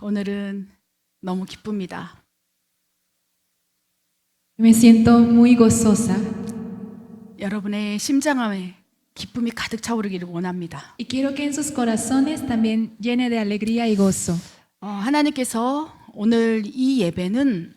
오늘은 너무 기쁩니다. Me siento muy gozosa 여러분의 심장함에 기쁨이 가득 차오르기를 원합니다. y quiero que en sus corazones también llene de alegría y gozo. 하나님께서 오늘 이 예배는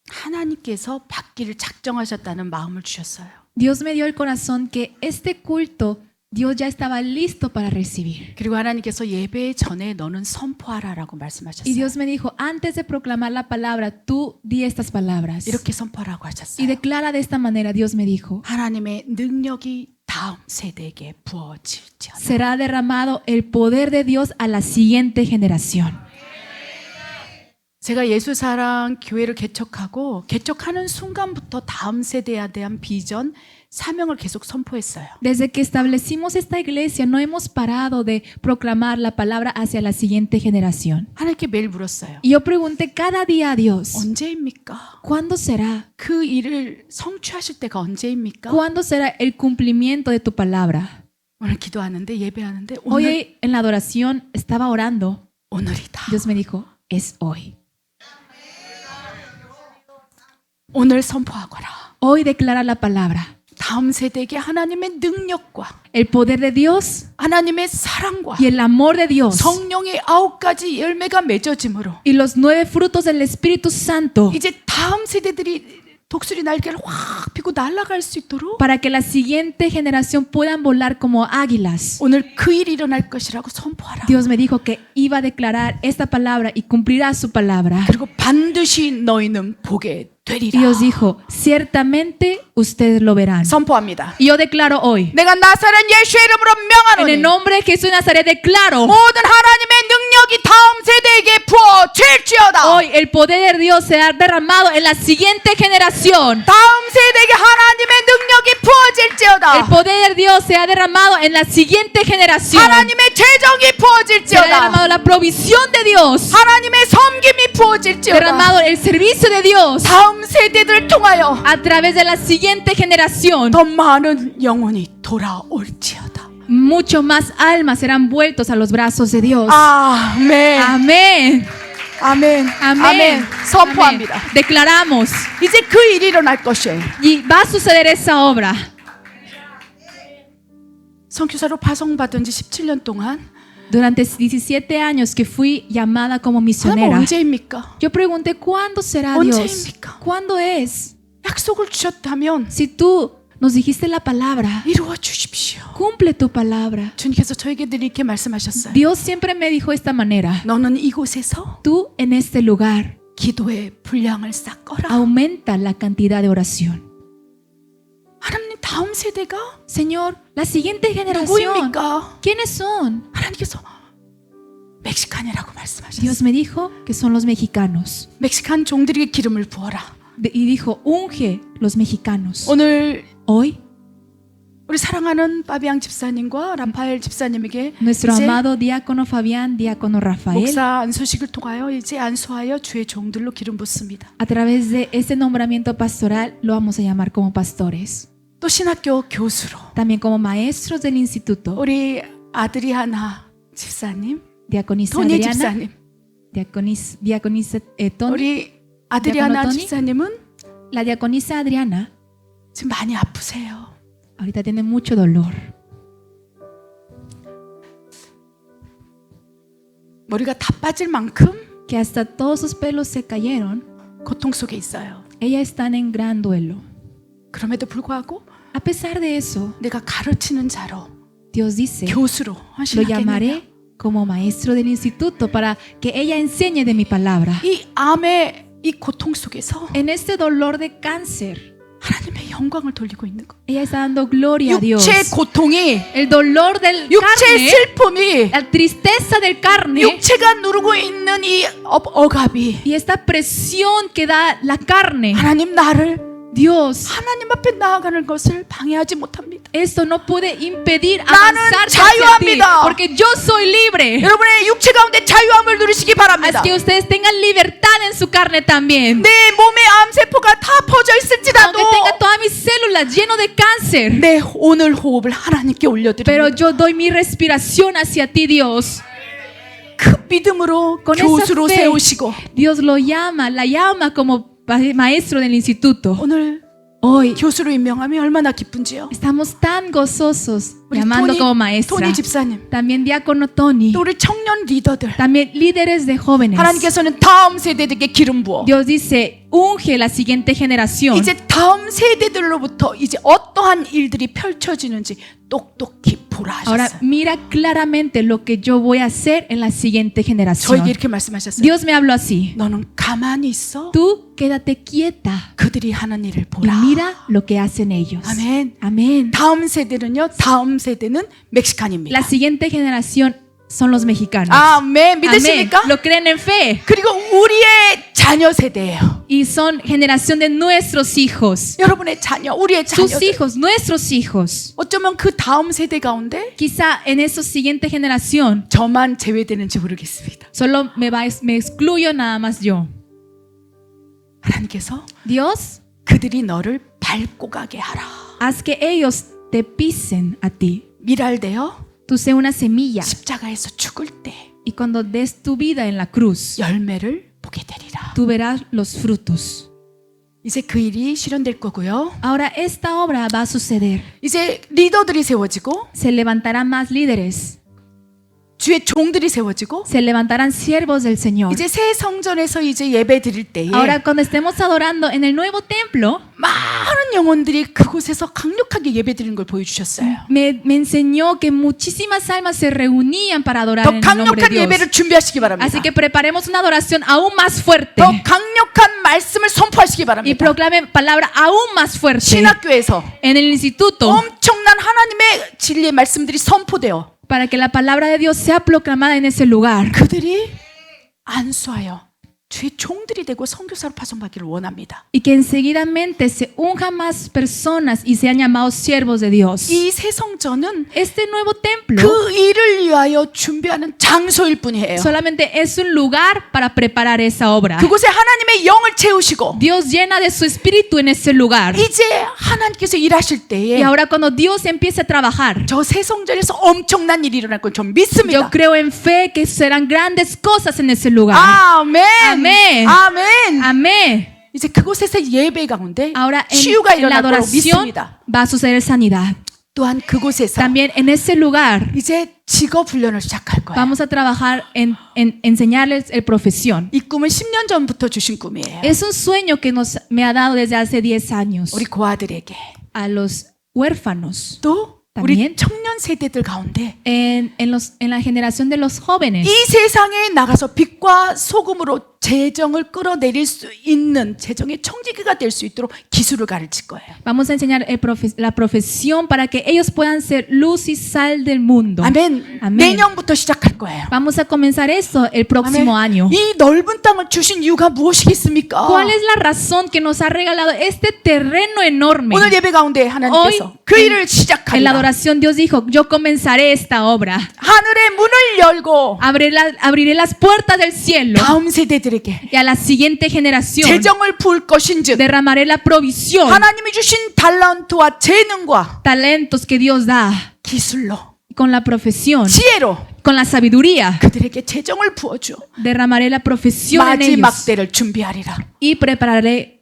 하나님께서 받기를 작정하셨다는 마음을 주셨어요. Dios me dio el corazón que este culto Dios ya estaba listo para recibir. 그리고 하나님께서 예배 전에 너는 선포하라라고 Y 말씀하셨어요. Dios me dijo, antes de proclamar la palabra, tú di estas palabras. 이렇게 선포하라고 Y 하셨어요. declara de esta manera, Dios me dijo, 하나님의 능력이 다음 세대에게 부어질지어다. será derramado el poder de Dios a la siguiente generación. 제가 예수사랑 교회를 개척하고 개척하는 순간부터 다음 세대에 대한 비전, 사명을 계속 선포했어요. Desde que establecimos esta iglesia, no hemos parado de proclamar la palabra hacia la siguiente generación. 하나님께 매일 물었어요. Y yo pregunté cada día a Dios, 언제입니까? ¿cuándo será? 그 일을 성취하실 때가 언제입니까? ¿Cuándo será el cumplimiento de tu palabra? 오늘 기도하는데 예배하는데 오늘, Hoy en la adoración estaba orando. 오늘이다. Dios me dijo, es hoy. 오늘 선포하거라. Hoy declara la palabra. 다음 세대에게 하나님의 능력과 El poder de Dios 하나님의 사랑과 y el amor de Dios 성령의 9가지 열매가 맺어짐으로 y los 9 frutos del Espíritu Santo 이제 다음 세대들이 독수리 날개를 확 펴고 날아갈 수 있도록 para que la siguiente generación puedan volar como águilas. 오늘 그 일이 일어날 것이라고 선포하라. Dios me dijo que iba a declarar esta palabra y cumplirá su palabra. 그리고 반드시 너희는 보게 되리라. Dios dijo, ciertamente ustedes lo verán. 선포합니다. Y yo declaro hoy, 내가 나사렛 예수의 이름으로 en 명하노니 el nombre de Jesús de Nazaret declaro, 모든 하나님의 능력이 다음 세대에게 부어질지어다. hoy el poder de Dios será derramado en la siguiente generación. 다음 세대에게 하나님의 능력이 부어질지어다. El poder de Dios será derramado en la siguiente generación. 하나님의 재정이 Será 부어질지어다. derramado la provisión de Dios. 하나님의 섬김이 부어질지어다. Derramado el servicio de Dios 다음 세대들을 통하여 a través de la siguiente generación. 더 많은 영혼이 돌아올지어다. Mucho más almas serán vueltos a los brazos de Dios. 아멘. Amén. 아멘. Amén. 아멘. 선포합니다. Amén. Declaramos. 이제 그 일이 일어날 것이에요. Y va a suceder esa obra. 선교사로 파송받은 지 17년 동안 Durante 17 años que fui llamada como 그럼 misionera, 언제입니까? yo pregunté, ¿cuándo será Dios? 언제입니까? ¿Cuándo es? 약속을 주셨다면 Si tú nos dijiste la palabra, 이루어 주십시오. cumple tu palabra. 주님께서 저에게 늘 이렇게 말씀하셨어요. Dios siempre me dijo de esta manera, 너는 이곳에서 tú en este lugar 기도의 분량을 쌓거라. aumenta la cantidad de oración. 하나님 다음 세대가 Señor, la siguiente generación, 누구입니까? ¿quiénes son? 하나님께서 멕시칸이라고 말씀하셨어요. Dios me dijo que son los mexicanos. 멕시칸 종들에게 기름을 부어라. Y dijo, unge los mexicanos. 오늘 Hoy, 우리 사랑하는 파비앙 집사님과 라파엘 집사님에게 nuestro 이제 amado diácono Fabián, diácono Rafael, 목사 안수식을 통하여 이제 안수하여 주의 종들로 기름 붓습니다. a través de este nombramiento pastoral, lo vamos a llamar como pastores. 또 신학교 교수로 También como maestros del instituto, 우리 아드리아나 집사님, diaconisa 토니 Adriana, 집사님, diaconisa Tony, 우리 아드리아나 토니? 집사님은 la diaconisa Adriana, 지금 많이 아프세요. ahorita tiene mucho dolor. 머리가 다 빠질 만큼 Que hasta todos sus pelos se cayeron. 고통 속에 있어요. Ellas están en gran duelo. 그럼에도 불구하고 A pesar de eso, 내가 가르치는 자로 Dios dice, 교수로 lo 헌신하겠느냐. llamaré como maestro del instituto para que ella enseñe de mi palabra. 이 암의 이 고통 속에서 En este dolor de cáncer, 하나님의 영광을 돌리고 있는 거. ella está dando gloria a Dios. 육체의 고통이, El dolor del 육체의 carne, 슬픔이, la tristeza del carne 육체가 누르고 있는 이 억압이 y esta presión que da la carne, 하나님 나를 Dios, 하나님 앞에 나아가는 것을 방해하지 못합니다. esto no puede impedir 나는 avanzar hacia ti, 자유합니다. porque yo soy libre. 여러분의 육체 가운데 자유함을 누리시기 바랍니다. Así que ustedes tengan libertad en su carne también. 내 몸에 암세포가 다 퍼져 있을지라도 Aunque tenga todas mis células lleno de cáncer, 내 오늘 호흡을 하나님께 pero 올려드립니다. yo doy mi respiración hacia ti, Dios. 그 믿음으로 Con esa 교수로 fe. 세우시고 Dios lo llama, la llama como maestro del instituto. 오늘 Hoy 교수로 임명하면 얼마나 기쁜지요. estamos tan gozosos 우리 llamando como 토니 maestra. 집사님, También diácono Tony. 또 우리 청년 리더들, También líderes de jóvenes. 하나님께서는 다음 세대들에게 기름 부어 Dios dice, unge la siguiente generación. 이제 다음 세대들로부터 이제 어떠한 일들이 펼쳐지는지 똑똑히 보라 Ahora 하셨어요. mira claramente lo que yo voy a hacer en la siguiente generación. 저에게 이렇게 말씀하셨어요. Dios me habló así. 너는 가만히 있어. Tú quédate quieta 그들이 하는 일을 y 보라. mira lo que hacen ellos. 아멘. Amén. 다음 세대는요. 다음 세대는 멕시칸입니다. La siguiente generación son los mexicanos. 아멘. Amén. 믿으십니까? Lo creen en fe. 그리고 우리의 자녀 세대예요. Y son generación de nuestros hijos. 여러분의 자녀, 우리의 Sus 자녀들. hijos, nuestros hijos. 어쩌면 그 다음 세대 가운데 Quizá en esa siguiente generación 저만 제외되는지 모르겠습니다. solo me excluyo nada más yo. 하나님께서 Dios, 그들이 너를 밟고 가게 하라. haz que ellos te pisen a ti. 미랄되어 Tú sé una semilla 십자가에서 죽을 때 y cuando des tu vida en la cruz, 열매를 보게 되리라. tú verás los frutos. 이제 그 일이 실현될 거고요. Ahora esta obra va a suceder. 이제 리더들이 세워지고 Se levantarán más líderes. 주의 종들이 세워지고 Se levantarán siervos del Señor. 이제 새 성전에서 이제 예배 드릴 때에 Ahora cuando estemos adorando en el nuevo templo, 많은 영혼들이 그곳에서 강력하게 예배 드리는 걸 보여주셨어요. me enseñó que muchísimas almas se reunían para adorar 더 en el nombre de 강력한 Dios. 예배를 준비하시기 바랍니다. Así que preparemos una adoración aún más fuerte 더 강력한 말씀을 선포하시기 y 바랍니다. proclamen palabra aún más fuerte. 신학교에서 En el instituto, 엄청난 하나님의 진리의 말씀들이 선포되어 para que la palabra de Dios sea proclamada en ese lugar. 그들이 안수하여 주의 종들이 되고 선교사로 파송받기를 원합니다. Y que enseguidamente se unjan más personas y sean llamados siervos de Dios. 이 새 성전은 Este nuevo templo 그 일을 위하여 준비하는 장소일 뿐이에요. solamente es un lugar para preparar esa obra. 그곳에 하나님의 영을 채우시고 Dios llena de su espíritu en ese lugar. 이제 하나님께서 일하실 때에 Y ahora cuando Dios empiece a trabajar, 저 새 성전에서 엄청난 일이 일어날 걸 전 믿습니다. yo creo en fe que serán grandes cosas en ese lugar. 아멘. 아멘. 아멘. Amén. 이제 그곳에서 예배 가운데 Ahora 치유가 en la 일어날 거라고 adoración 믿습니다. va a suceder sanidad. 또한 그곳에서 También en ese lugar 이제 직업 훈련을 시작할 거예요. vamos a trabajar en enseñarles el profesión. 이 꿈은 10년 전부터 주신 꿈이에요. Es un sueño que me ha dado desde hace 10 años 우리 고아들에게 a los huérfanos, 또 우리 también 청년 세대들 가운데 en la generación de los jóvenes. 이 세상에 나가서 빛과 소금으로 재정을 끌어내릴 수 있는 재정의 청지기가 될 수 있도록 기술을 가르칠 거예요. Vamos a enseñar la profesión para que ellos puedan ser luz y sal del mundo. 아멘. 아멘. 내년부터 시작할 거예요. Vamos a comenzar eso el próximo año. 이 넓은 땅을 주신 이유가 무엇이겠습니까? ¿Cuál es la razón que nos ha regalado este terreno enorme? 오늘 예배 가운데 하나님께서 Hoy, 그 일을 En la 시작하리라. adoración Dios dijo, yo comenzaré esta obra. 하늘의 문을 열고 Abriré las puertas del cielo 다음 세대들에게 y a la siguiente generación 재정을 부을 것인즉 derramaré la provisión, 하나님이 주신 달란트와 재능과 talentos que Dios da 기술로 con la profesión, 지혜로 con la sabiduría. 그들에게 재정을 부어줘 Derramaré la profesión en 마지막 ellos 때를 준비하리라. y prepararé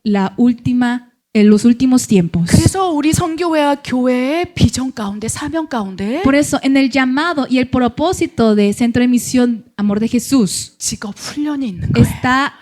los últimos tiempos. 그래서 우리 선교회와 교회의 비전 가운데 사명 가운데 Por eso, en el llamado y el propósito de Centro de Misión Amor de Jesús 직업 훈련이 있는 거예요. está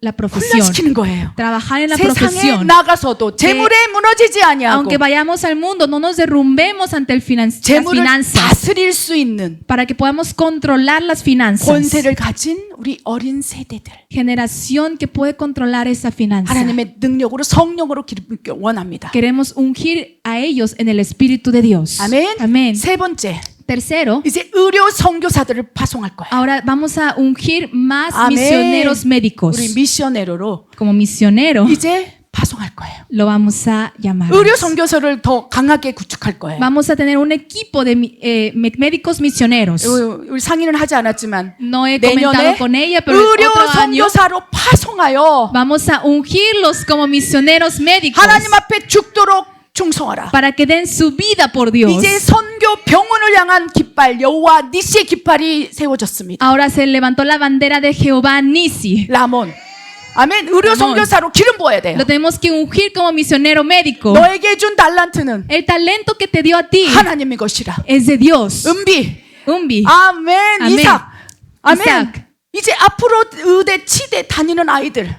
la profesión. 훈련시키는 거예요. Trabajar en la 세상에 profesión. 나가서도 재물에 무너지지 아니하고 Aunque vayamos al mundo, no nos derrumbemos ante las 재물을 finanzas, 다스릴 수 있는 para que podamos controlar las finanzas. 권세를 가진 우리 어린 세대들 Generación que puede controlar esa finanza. 하나님의 능력으로 성령으로 기름붓기 원합니다. Queremos ungir a ellos en el Espíritu de Dios. 아멘. Amén. 세 번째, Tercero, 이제 의료 선교사들을 파송할 거예요. ahora vamos a ungir más Amén. misioneros médicos. 우리 미셔네로로 Como misionero, 이제 파송할 거예요. lo vamos a llamar. 의료 선교사를 더 강하게 구축할 거예요. Vamos a tener un equipo de médicos misioneros. 우리 상의는 하지 않았지만 No he comentado 내년에 con ella, pero 의료 otro año 선교사로 파송하여 vamos a ungirlos como misioneros médicos 하나님 앞에 죽도록 충성하라. para que den su vida por Dios. 이제 선교 병원을 향한 깃발 여호와 니시의 깃발이 세워졌습니다. Ahora se levantó la bandera de Jehová Nisi. 라몬. 아멘. 의료 라몬. 선교사로 기름 부어야 돼요. Lo tenemos que ungir como misionero médico. 너에게 준 달란트는 El talento que te dio a ti 하나님의 것이라. es de Dios. 은비. Umbi. 아멘. 아멘. 이삭. 아멘. 이삭. 이제 앞으로 의대, 치대 다니는 아이들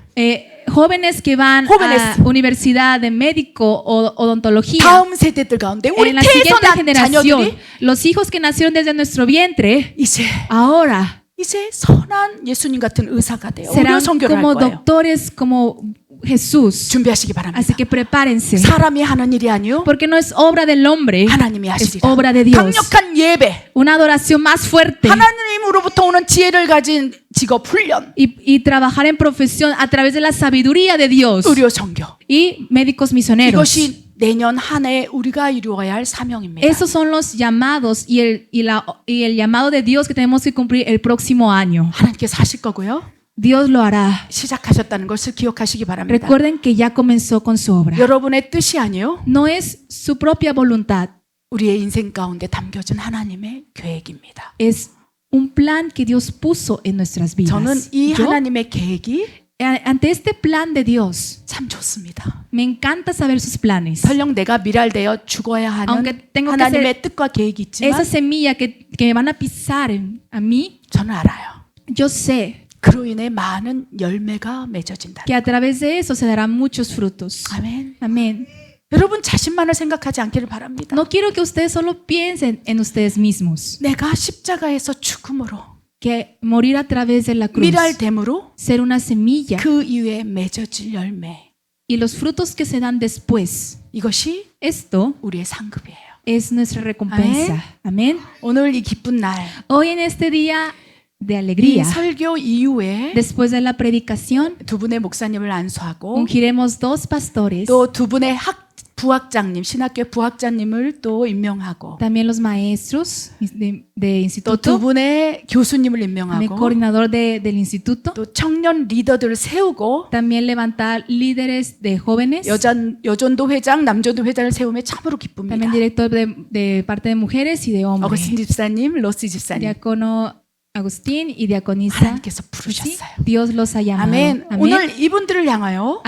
Jóvenes que van Jóvenes. a universidad de médico o odontología. 다음 세대들 가운데 우리 En la 태에서 siguiente 난 generación, 자녀들이 los hijos que nacieron desde nuestro vientre, 이제 ahora 선한 예수님 같은 의사가 돼요. 의료 serán 선교를 할 como 거예요. doctores como Jesús. 준비하시기 바랍니다. Así que prepárense. 사람이 하는 일이 아니요 Porque no es obra del hombre, 하나님이 es 하시리라. obra de Dios. 강력한 예배, Una adoración más fuerte 하나님으로부터 오는 지혜를 가진 직업 훈련, y trabajar en profesión a través de la sabiduría de Dios 의료 선교. y médicos misioneros. 이것이 내년 한 해에 우리가 이루어야 할 사명입니다. Esos son los llamados y el llamado de Dios que tenemos que cumplir el próximo año. 하나님께서 하실 거고요. Dios lo hará. 시작하셨다는 것을 기억하시기 바랍니다. Recuerden que ya comenzó con su obra. 여러분의 뜻이 아니요 No es su propia voluntad, 우리의 인생 가운데 담겨진 하나님의 계획입니다. es un plan que Dios puso en nuestras 저는 vidas. 이 Yo, 하나님의 계획이 ante este plan de Dios, 참 좋습니다. me encanta saber sus planes. 설령 내가 미랄되어 죽어야 하는 Aunque tengo que 하나님의 뜻과 계획이 있지만 Esa semilla que me van a pisar a mí, 저는 알아요. yo sé 그로 인해 많은 열매가 맺어진다. que a través de eso se darán muchos frutos. 아멘. Amén. 여러분 자신만을 생각하지 않기를 바랍니다. No quiero que ustedes solo piensen en ustedes mismos, 내가 십자가에서 죽음으로 que morir a través de la cruz, 미랄됨으로 ser una semilla 그 이후에 맺어질 열매 y los frutos que se dan después. 이것이 Esto 우리의 상급이에요. es nuestra recompensa. Amén. 오늘 이 기쁜 날, Hoy en este día de 이 alegría, 설교 이후에 después de la predicación, 두 분의 목사님을 안수하고 ungiremos dos pastores, 또 두 분의 부학장님, 신학교 부학장님을 또 임명하고 también los maestros de 또 두 instituto, 분의 교수님을 también 임명하고 coordinador del instituto, 또 청년 리더들을 세우고 también levantar líderes de jóvenes, 여전도 회장, 남전도 회장을 세우며 참으로 기쁩니다. también director de parte de mujeres y de hombres, 어거스틴 집사님, 로시 집사님 diácono Agustín y diaconisa. 하나님께서 Sí, 부르셨어요. Dios los ha llamado. 아멘. Amén. 오늘 이분들을 향하여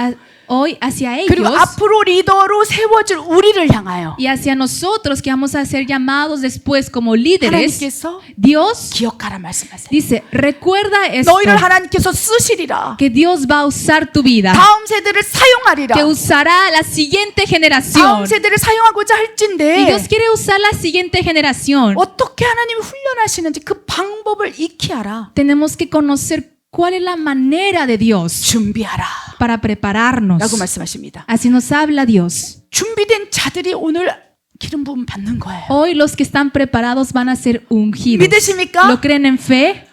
Hoy hacia 그리고 ellos 앞으로 리더로 세워질 우리를 향하여 y hacia nosotros que vamos a ser llamados después como líderes, 하나님께서 Dios 기억하라 말씀하세요. dice, recuerda esto, 너희를 하나님께서 쓰시리라. que Dios va a usar tu vida, 다음 세대를 사용하리라. que usará la siguiente 다음 generación. 세대를 사용하고자 Y 할진데 Dios quiere usar la siguiente generación. 어떻게 하나님이 훈련하시는지 그 방법을 익히 알아. Tenemos que conocer cuál es la manera de Dios 준비하라. para prepararnos. 라고 말씀하십니다. Así nos habla Dios. 준비된 자들이 오늘 기름 부음 받는 거예요. Hoy los que están preparados van a ser ungidos. 믿으십니까? ¿Lo creen en fe?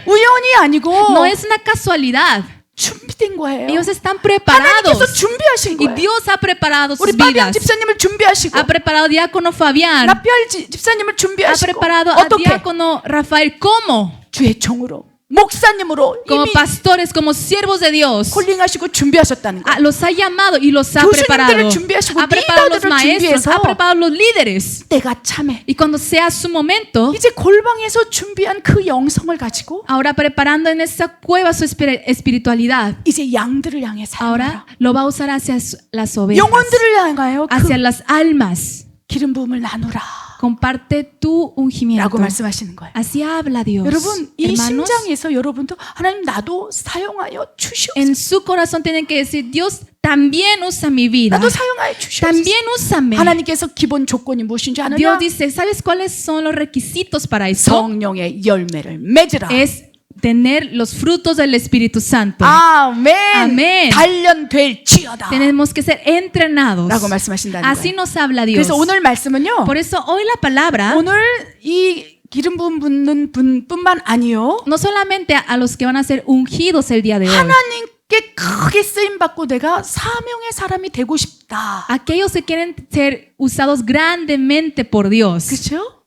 우연이 아니고 No es una casualidad. 준비된 거예요. Ellos están 하나님께서 preparados. 준비하신 Y 거예요. Dios ha preparado sus 우리 파비안 vidas. 집사님을 준비하시고 Ha preparado a diácono Fabián. 라피알 집사님을 Ha 준비하시고 preparado a 어떻게? diácono Rafael. ¿Cómo? 주의 종으로 목사님으로 Como 이미 pastores, como siervos de Dios. 콜링하시고 준비하셨다는 거예요. Los ha llamado y los ha 교수님들을 preparado. 준비하시고 Ha preparado los 리더들을 maestros, 준비해서 ha preparado los líderes. 때가 참해. Y cuando sea su momento, 이제 골방에서 준비한 그 영성을 가지고 ahora preparando en esa cueva su espiritualidad, 이제 양들을 향해 ahora 사용하라. lo va a usar hacia las ovejas, 영혼들을 향하여 hacia 그 las almas. 기름 부음을 나누라. Comparte tu ungimiento. 라고 말씀하시는 거예요. Así habla Dios. 여러분 이 Hermanos, 심장에서 여러분도 하나님 나도 사용하여 주시옵소서. en su corazón tienen que decir, Dios, también usa mi vida. 나도 사용하여 주시옵소서. También úsame. 하나님께서 기본 조건이 무엇인지 아느냐? Dios dice, ¿sabes cuáles son los requisitos para eso? 성령의 열매를 맺으라. Es tener los frutos del Espíritu Santo. 아멘. 아멘. 단련될지어다. Tenemos que ser entrenados. 라고 말씀하신다는 Así 거예요. nos habla Dios. 그래서 오늘 말씀은요. Por eso hoy la palabra 오늘 이 기름 부음 붓는 분뿐만 아니요. no solamente a los que van a ser ungidos el día de hoy, 하나님께 크게 쓰임 받고 내가 사명의 사람이 되고 싶다. aquellos que quieren ser usados grandemente por Dios. 그렇죠?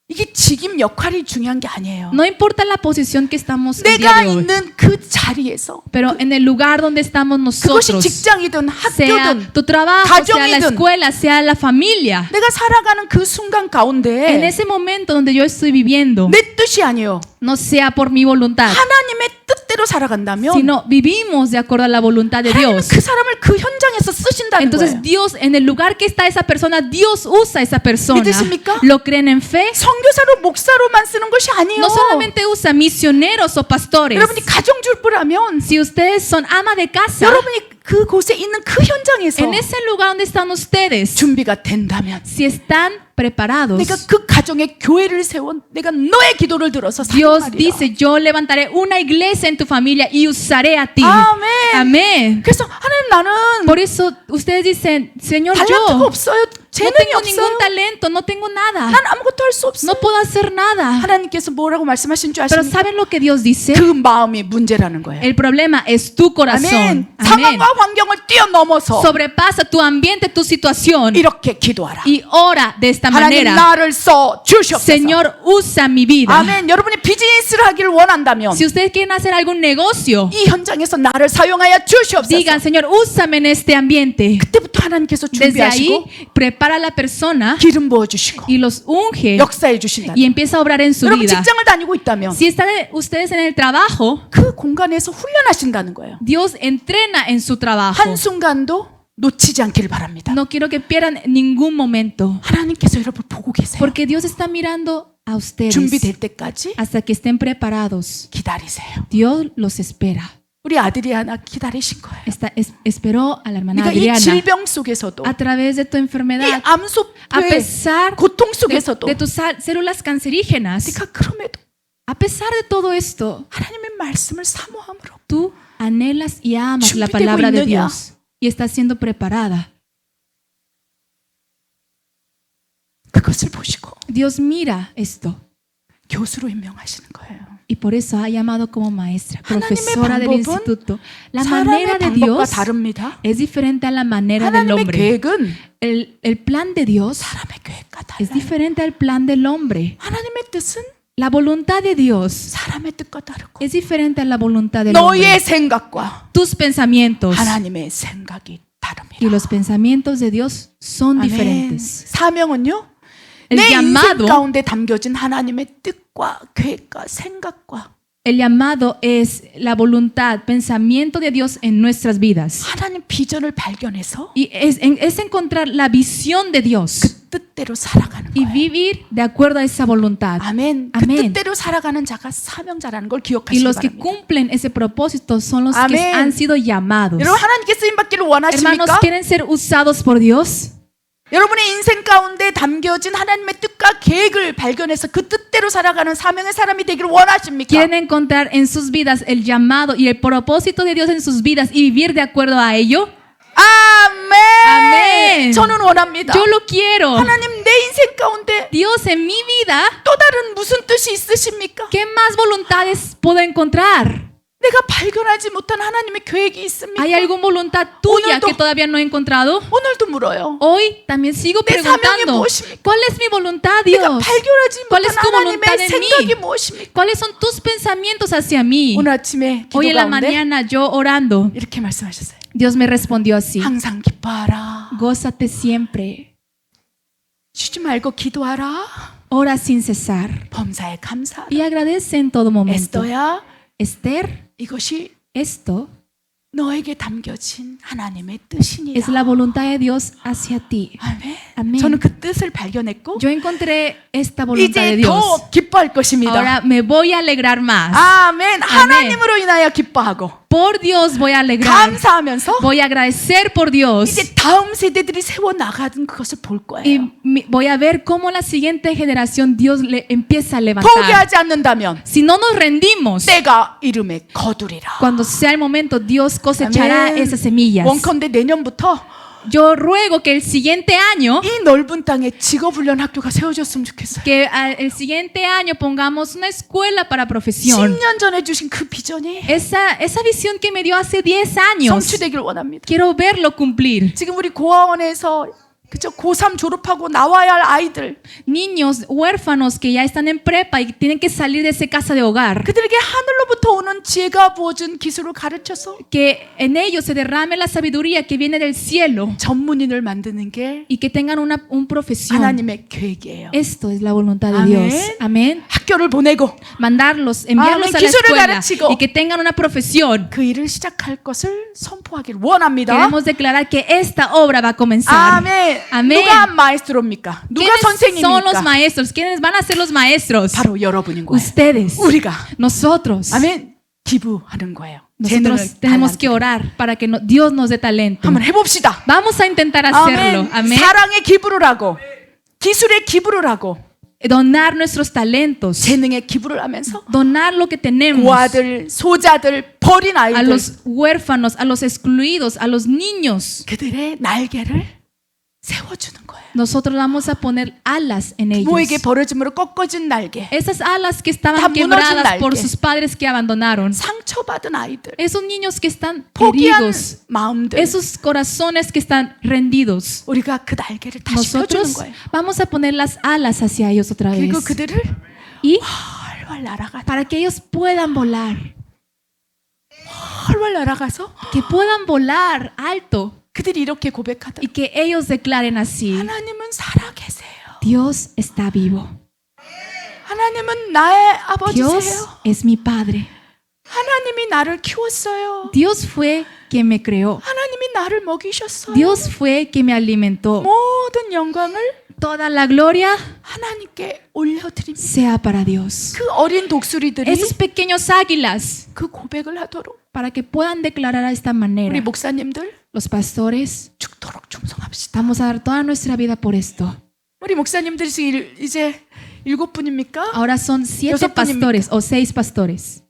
이게 직임 역할이 중요한 게 아니에요. No importa la posición que estamos el día 내가 de hoy, 있는 그 자리에서 pero en el lugar donde estamos 그것이 nosotros, 직장이든 sea 학교든 tu trabajo, sea la 가정이든 escuela, sea la familia, 내가 살아가는 그 순간 en 가운데 ese momento donde yo estoy viviendo, 내 뜻이 아니에요. no sea por mi voluntad, 하나님의 뜻대로 살아간다면 sino vivimos de acuerdo a la voluntad de 하나님은 Dios. 그 사람을 그 현장에서 쓰신다는 Entonces 거예요. Dios, en el lugar que está esa persona, Dios usa a esa persona. 믿으십니까? ¿Lo creen en fe? 선교사로 목사로만 쓰는 것이 아니에요. No solamente usa misioneros o pastores. 여러분이 가정주부라면 Si ustedes son ama de casa, 여러분이 그곳에 있는 그 현장에서 en ese lugar donde están ustedes, 준비가 된다면 si están preparados, 내가 그 가정에 교회를 세워 내가 너의 기도를 들어서 Dios 사용하리라. dice, yo levantaré una iglesia en tu familia y usaré a ti. 아멘. Amén. 그래서 하나님 나는 Por eso ustedes dicen, Señor, 달란트가 yo 없어요. no 재능이 tengo 없어요. ningún talento, no tengo nada. 난 아무것도 할 수 없어요. No puedo hacer nada. 하나님께서 뭐라고 말씀하신 줄 Pero 아십니까? ¿saben lo que Dios dice? 그 마음이 문제라는 거예요. El problema es tu corazón. 아멘. Amén. 상황과 환경을 뛰어넘어서 Sobrepasa tu ambiente, tu situación 이렇게 기도하라. y ora de esta 하나님 manera. 나를 써 주시옵소서. Señor, usa mi vida. 아멘. 여러분이 비즈니스를 하기를 원한다면 Si ustedes quieren hacer algún negocio, 이 현장에서 나를 사용하여 주시옵소서. digan, Señor, úsame en este ambiente. 그때부터 하나님께서 Desde ahí, 준비하시고 prepara a la persona 기름 부어 주시고 y los unge 역사해 주신다. y empieza a obrar en su 여러분 vida. 직장을 다니고 있다면 Si están ustedes en el trabajo, 그 공간에서 훈련하신다는 거예요. Dios entrena en su trabajo. 한순간도 놓치지 않기를 바랍니다. No quiero que pierdan ningún momento, 하나님께서 여러분 보고 계세요. porque Dios está mirando a ustedes 준비될 때까지 hasta que estén preparados. 기다리세요. Dios los espera. 우리 아들이 하나 기다리신 거예요. Esperó a la hermana 그러니까 이 Adriana 질병 속에서도 a través de tu 이 enfermedad, a 암소의 pesar 고통 속에서도 de tus células cancerígenas, 네가 그럼에도 a pesar de todo esto, 하나님의 말씀을 사모함으로 tú anhelas y amas la 준비되고 palabra de 있느냐? Dios y estás siendo preparada. 그것을 보시고 Dios mira esto 교수로 임명하시는 거예요. y por eso ha llamado como maestra, 하나님의 profesora del 방법은 instituto. La manera 사람의 de 방법과 Dios 다릅니다. es diferente a la manera del 하나님의 hombre. 계획은 El plan de Dios 사람의 계획과 es 달라요. diferente al plan del hombre. 하나님의 뜻은 La voluntad de Dios 사람의 뜻과 다르고 es diferente a la voluntad del hombre. 너의 생각과 Tus pensamientos 하나님의 생각이 다릅니다. y los pensamientos de Dios son 아멘. diferentes. 사명은요. El 내 인생 llamado, 가운데 담겨진 하나님의 뜻과 계획과 생각과 el llamado es la voluntad, pensamiento de Dios en nuestras vidas. 하나님 비전을 발견해서 Y es encontrar la visión de Dios 그 뜻대로 살아가는 y 거예요. vivir de acuerdo a esa voluntad. 아멘. 그 아멘. 뜻대로 살아가는 자가 사명자라는 걸 Y 기억하시기 los que 바랍니다. cumplen ese propósito son los que Amén. han sido llamados. 여러분 하나님께 쓰임 받기를 Hermanos, 원하십니까? ¿quieren ser usados por Dios? 여러분의 인생 가운데 담겨진 하나님의 뜻과 계획을 발견해서 그 뜻대로 살아가는 사명의 사람이 되기를 원하십니까? ¿Quieren encontrar en sus vidas el llamado y el propósito de Dios en sus vidas y vivir de acuerdo a ello? 아멘. 아멘. 저는 원합니다. Yo lo quiero. 하나님 내 인생 가운데 Dios, en mi vida, 또 다른 무슨 뜻이 있으십니까? ¿qué más voluntades puedo encontrar? 내가 발견하지 못한 하나님의 계획이 있습니까? ¿Hay alguna voluntad tuya 오늘도- que todavía no he encontrado? 오늘도 물어요. Hoy también sigo 내 사명이 preguntando, 무엇입니까? ¿cuál es mi voluntad, 내가 Dios? 발견하지 ¿Cuál es 못한 tu voluntad 하나님의 en 생각이 mí? 무엇입니까? ¿Cuáles son tus pensamientos hacia mí? 오늘 아침에 기도 Hoy en la 가운데 mañana yo orando, 이렇게 말씀하셨어요. Dios me respondió así: 항상 기뻐하라. gózate siempre, 쉬지 말고 기도하라. ora sin cesar 범사에 감사하라. y agradece en todo momento. 에스더야, Esther, 이것이 esto 너에게 담겨진 하나님의 뜻이니라. es la voluntad de Dios hacia ti. 아멘. 아멘. 저는 그 뜻을 발견했고 Yo encontré esta voluntad de 이제 Dios. 더 기뻐할 것입니다. Ahora me voy a alegrar más. 아멘. 하나님으로 인하여 기뻐하고 Por Dios voy a alegrar. 감사하면서 Voy a agradecer por Dios. 이제 다음 세대들이 세워 나가는 그것을 볼 Y 거예요. voy a ver cómo la siguiente generación Dios le empieza a levantar. 포기하지 않는다면 Si no nos rendimos, 때가 이름에 거두리라. cuando sea el momento, Dios cosechará 아멘. esas semillas. 원컨대 내년부터 Yo ruego que el siguiente año, 이 넓은 땅에 직업훈련 학교가 세워졌으면 좋겠어요. que el siguiente año pongamos una escuela para profesión. 10년 전에 주신 그 비전이 Esa visión que me dio hace 10 años, 성취되길 원합니다. quiero verlo cumplir. 지금 우리 고아원에서 그죠? 고3 졸업하고 나와야 할 아이들. Niños huérfanos que ya están en prepa y tienen que salir de esa casa de hogar. 그들에게 하늘로부터 오는 지혜가 부어준 기술을 가르쳐서 Que en ellos se derrame la sabiduría que viene del cielo 전문인을 만드는 게 y que tengan una profesión. 하나님의 계획이에요. Esto es la voluntad de Amén. Dios. Amén. 학교를 보내고 Mandarlos, enviarlos Amén. a la 기술을 escuela 가르치고. y que tengan una profesión. 그 일을 시작할 것을 선포하기를 원합니다. Queremos declarar que esta obra va a comenzar. 아멘. Amén. 누가 마에스트로입니까? 누가 ¿Quiénes son los 선생님입니까? maestros? ¿Quiénes van a ser los maestros? 바로 여러분인 거예요. Ustedes, 우리가 nosotros. 아멘. 기부하는 거예요. 재능을 Nosotros tenemos que orar para que Dios nos dé talento. 한번 해봅시다. Vamos a intentar hacerlo. 아멘. Amén. 사랑의 기부를 하고 기술의 기부를 하고 Donar nuestros talentos. 재능의 기부를 하면서 Donar lo que tenemos 고아들, 소자들, 버린 a 아이들 los huérfanos, a los excluidos, a los niños. 그들의 날개를 세워주는 거예요. Nosotros vamos a poner alas en ellos. 부모에게 버려짐으로 꺾어진 날개, Esas alas que 다 estaban 무너진 quebradas por 날개. sus padres que abandonaron. 상처받은 아이들, Esos niños que están 포기한 heridos. 마음들 Esos corazones que están rendidos. 우리가 그 날개를 다시 펴주는 Nosotros 거예요. vamos a poner las alas hacia ellos otra vez. 그리고 그들을 Y 활활 날아가 para que ellos puedan volar. 활활 날아가서 Que puedan volar alto. 그들이 이렇게 고백하더라. Y que ellos declaren así. 하나님은 살아 계세요. Dios está vivo. 하나님은 나의 아버지세요. Dios es mi Padre. 하나님이 나를 키웠어요. Dios fue quien me creó. 하나님이 나를 먹이셨어요. Dios fue quien me alimentó. 모든 영광을 Toda la gloria 하나님께 올려드립니다. sea para Dios. 그 어린 독수리들이 Esos pequeños águilas, 그 고백을 하도록 para que puedan declarar de esta 우리 manera. 목사님들 Los pastores, 죽도록 충성합시다. vamos a dar toda nuestra vida por esto. 우리 목사님들이 이제 7분입니까? Ahora son 7 여섯 분입니까? pastores o 6 pastores.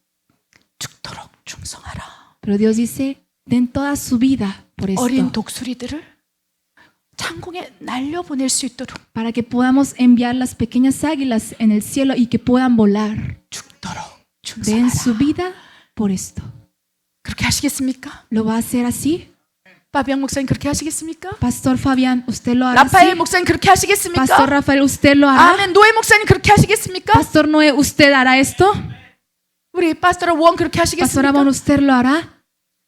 죽도록 충성하라. Pero Dios dice, den toda su vida por 어린 esto. 독수리들을 창공에 날려보낼 수 있도록 Para que podamos enviar las pequeñas águilas en el cielo y que puedan volar. 죽도록 Den 충성하라. su vida por esto. 그렇게 하시겠습니까? ¿Lo va a hacer así? 파비앙 목사님 그렇게 하시겠습니까? Pastor Fabián, ¿usted lo hará 라파엘 así? 목사님 그렇게 하시겠습니까? Pastor Rafael, ¿usted lo hará? 아멘. 노예 목사님 그렇게 하시겠습니까? Pastor Noé, ¿usted hará esto? 우리 파스토라 원 그렇게 Pastor 하시겠습니까? Amon, ¿usted lo hará?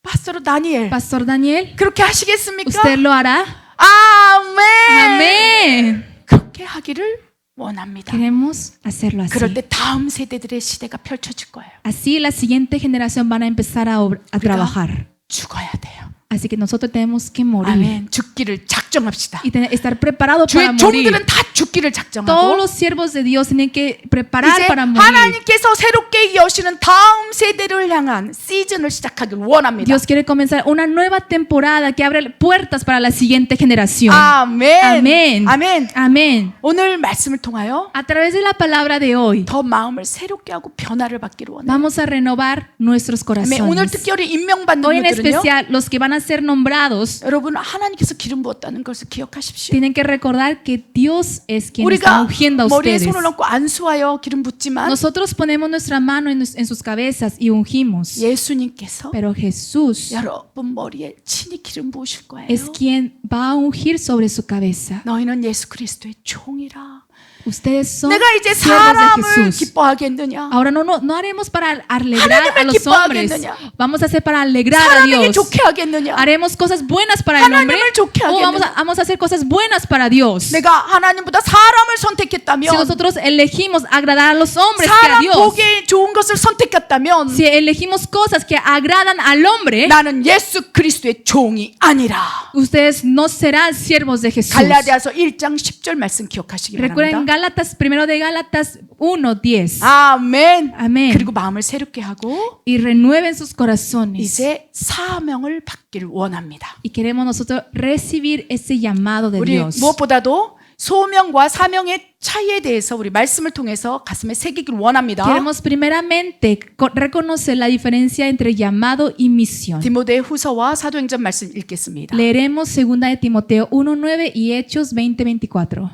파스토라 다니엘 Pastor Daniel, 그렇게 하시겠습니까? ¿usted lo hará? 아멘. Amén. 그렇게 하기를 원합니다. Queremos hacerlo así. 그럴 때 다음 세대들의 시대가 펼쳐질 거예요. Así la siguiente generación van a empezar a trabajar. 죽어야 돼요. Así que nosotros tenemos que morir 아멘. 죽기를 작정합시다. y estar preparados para 주의 morir. 종들은 다 죽기를 Todos 작정하고 los siervos de Dios tienen que preparar 이제 para morir. 하나님께서 새롭게 여시는 다음 세대를 향한 시즌을 시작하길 원합니다. Dios quiere comenzar una nueva temporada que abre puertas para la siguiente generación. 아멘. Amén. 아멘. Amén. 오늘 말씀을 통하여 A través de la palabra de hoy, 더 마음을 새롭게 하고 변화를 받기를 원해요. vamos a renovar nuestros 아멘. 오늘 corazones. 특별히 임명받는 Hoy en 분들은요. especial, los que van a ser nombrados 여러분 하나님께서 기름 부었다는 것을 기억하십시오. tienen que recordar que Dios es quien está 우리가 ungiendo a 머리에 ustedes. 손을 얹고 안수하여 기름 붓지만 Nosotros ponemos nuestra mano en sus cabezas y ungimos. 예수님께서 Pero Jesús 여러분 머리에 친히 기름 부으실 거예요. es quien va a ungir sobre su cabeza. 너희는 예수 그리스도의 종이라. Ustedes son 내가 이제 siervos de 사람을 Jesús. 기뻐하겠느냐? Ahora no haremos para alegrar 하나님을 a los hombres. 기뻐하겠느냐? Vamos a hacer para alegrar a 사람에게 Dios. 좋게 하겠느냐? Haremos cosas buenas para el hombre. 하나님을 좋게 O 하겠느냐? vamos a hacer cosas buenas para Dios. 내가 하나님보다 사람을 Si 선택했다면, nosotros elegimos agradar a los hombres que a 사람 Dios, 보기에 좋은 것을 선택했다면 si elegimos cosas que agradan al hombre, 나는 예수 그리스도의 종이 아니라. ustedes no serán siervos de Jesús. 갈라디아서 1장 10절 말씀 기억하시기 Recuerden 바랍니다. Gálatas, primero de Gálatas 1:10. 아멘. Amén. 그리고 마음을 새롭게 하고 Y renueven sus corazones. 이제 사명을 받기를 원합니다. Y queremos nosotros recibir ese llamado de 우리 Dios. 무엇보다도 소명과 사명의 차이에 대해서 우리 말씀을 통해서 가슴에 새기길 원합니다. Queremos primeramente reconocer la diferencia entre llamado y misión. 디모데 후서와 사도행전 말씀 읽겠습니다. Leeremos 2 de Timoteo 1:9 y Hechos 20:24.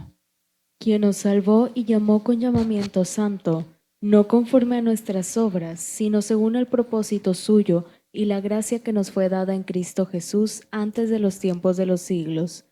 Quien nos salvó y llamó con llamamiento santo, no conforme a nuestras obras, sino según el propósito suyo y la gracia que nos fue dada en Cristo Jesús antes de los tiempos de los siglos,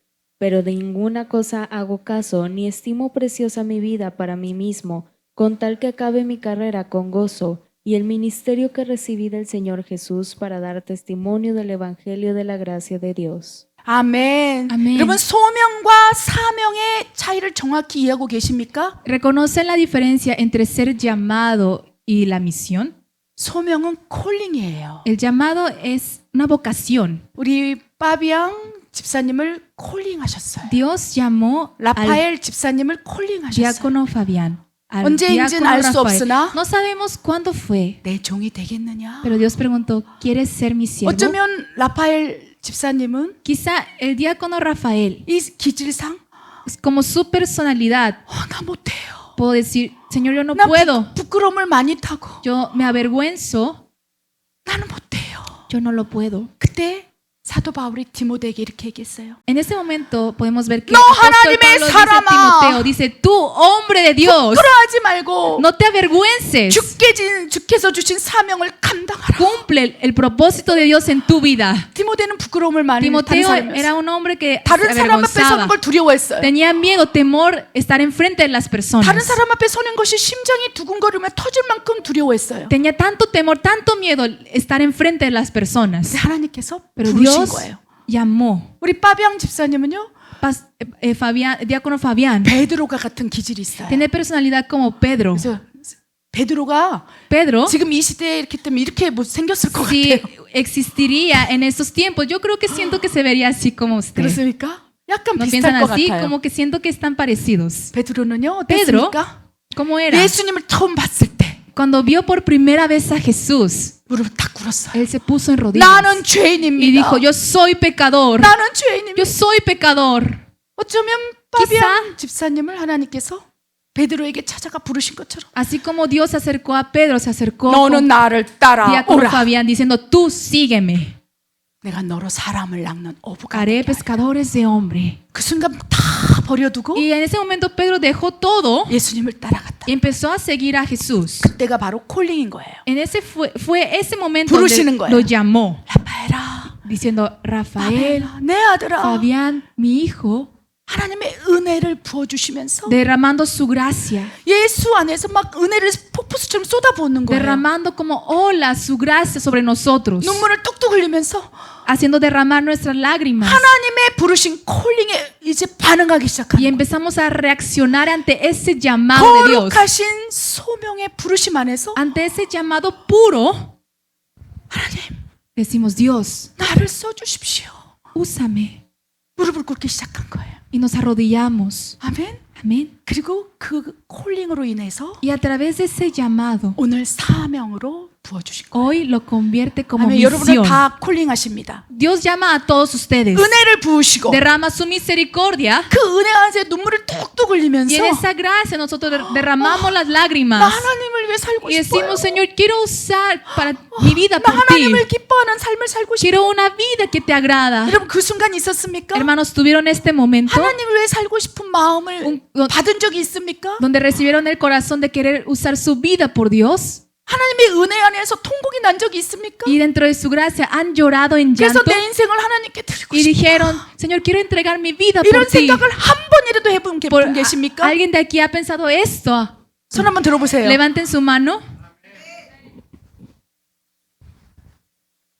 pero de ninguna cosa hago caso, ni estimo preciosa mi vida para mí mismo, con tal que acabe mi carrera con gozo y el ministerio que recibí del Señor Jesús para dar testimonio del Evangelio de la gracia de Dios. 아멘. 아멘. 여러분 소명과 사명의 차이를 정확히 이해하고 계십니까? ¿Reconocen la diferencia entre ser llamado y la misión? 소명은 콜링이에요. El llamado es una vocación. 우리 파비앙 집사님을 콜링하셨어요. Dios llamó al 라파엘 집사님을 콜링하셨어요. diácono Fabián. Al 언제인지는 diácono 알 수 Rafael. 없으나 No sabemos cuándo fue, 내 종이 되겠느냐? pero Dios preguntó, ¿quieres ser mi siervo? 어쩌면 라파엘 집사님은 Quizá el diácono Rafael, 이 기질상 como su personalidad, 나 못해요. puedo decir, Señor, yo no 나 puedo. 부끄러움을 많이 타고 Yo me avergüenzo. 나는 못해요. Yo no lo puedo. 그때 사도 바울이 디모데에게 이렇게 얘기했어요. En ese momento podemos ver que 너 el apóstol 하나님의 Pablo dice a 사람아! Timoteo, dice, tú, hombre de Dios, 부끄러워하지 말고 no te avergüences. 주께서 주신 사명을 감당하라. Cumple el propósito de Dios en tu vida. 디모데는 부끄러움을 많이 타는 Timoteo 사람이었어요. era un hombre que se 다른 사람 앞에 서는 avergonzaba. 걸 두려워했어요. Tenía miedo, temor, estar enfrente de las personas. 다른 사람 앞에 서는 것이 심장이 두근거리며 터질 만큼 두려워했어요. Tenía tanto temor, tanto miedo estar enfrente de las personas. 근데 하나님께서 Pero 부르신 Dios 거예요. llamó. 우리 파비앙 집사님은요, Diácono Fabián 베드로가 같은 기질이 있어요. tiene personalidad como Pedro. 그래서 베드로가 Pedro, 지금 이 시대에 이렇게 때문에 이렇게 뭐 생겼을 것 si 같아요. existiría en estos tiempos, yo creo que siento que se vería así como usted. 그렇습니까? 약간 ¿No 비슷할 piensan 것 así? 같아요. Como que siento que están parecidos. 베드로는요, Pedro, 어땠습니까? ¿cómo era? 예수님을 처음 봤을 때 Cuando vio por primera vez a Jesús, 무릎을 딱 꿇었어요. él se puso en rodillas 나는 y 죄인입니다. dijo, yo soy pecador. 나는 죄인입니다. Yo soy pecador. 어쩌면 파비앙 집사님을 하나님께서 베드로에게 찾아가 부르신 것처럼 Así como Dios se acercó a Pedro, se acercó 너는 con 나를 diácono 따라오라. Fabián diciendo, tú sígueme. 내가 너로 사람을 낚는 어부가 Haré 되게 하리라. pescadores de hombre. 그 순간 다 버려두고 Y en ese momento Pedro dejó todo 예수님을 따라갔다. y empezó a seguir a Jesús. 그때가 바로 콜링인 거예요. En ese fue ese momento 부르시는 donde 거예요. lo llamó, 라파엘아, diciendo, Rafael, 내 아들아, Fabián, mi hijo, 하나님의 은혜를 부어주시면서 derramando su gracia, 예수 안에서 막 은혜를 폭포수처럼 쏟아부는 거예요. derramando como olas su gracia sobre nosotros, 눈물을 뚝뚝 흘리면서 haciendo derramar nuestras lágrimas. 하나님의 부르신 콜링에 이제 반응하기 Y 시작하는 거예요. empezamos a reaccionar ante ese llamado de Dios, 거룩하신 소명의 부르심 안에서 ante ese llamado puro. 하나님 Decimos, Dios, 나를 써주십시오. úsame. 무릎을 꿇기 시작한 거예요. Y nos arrodillamos. 아멘. Amén. 그리고 그 콜링으로 인해서 Y a través de ese llamado, 오늘 사명으로 부어주신 거예요. hoy lo convierte como 아멘. 여러분을 misión. 다 콜링하십니다. Dios llama a todos ustedes. 은혜를 부으시고 Derrama su misericordia. 그 은혜 안에서 눈물을 뚝뚝 흘리면서 Y en esa gracia nosotros derramamos las 나 lágrimas. 하나님을 위해 살고 Y 싶어요. decimos, Señor, quiero usar para mi vida 나 por ti. 하나님을 기뻐하는 삶을 살고 싶어요. Quiero una vida que te agrada. 여러분 그 순간 있었습니까? Hermanos, ¿tuvieron este momento 하나님을 위해 살고 싶은 마음을 받은 적이 있습니까? donde recibieron el corazón de querer usar su vida por Dios? 하나님의 은혜 안에서 통곡이 난 적이 있습니까? Y dentro de su gracia han llorado en 그래서 llanto 내 인생을 하나님께 드리고 y 싶다. dijeron, Señor, quiero entregar mi vida 이런 por ti. 생각을 한 번이라도 해본 Por- 분 계십니까? ¿Alguien de aquí ha pensado esto? 손 한번 들어보세요. Levanten su mano.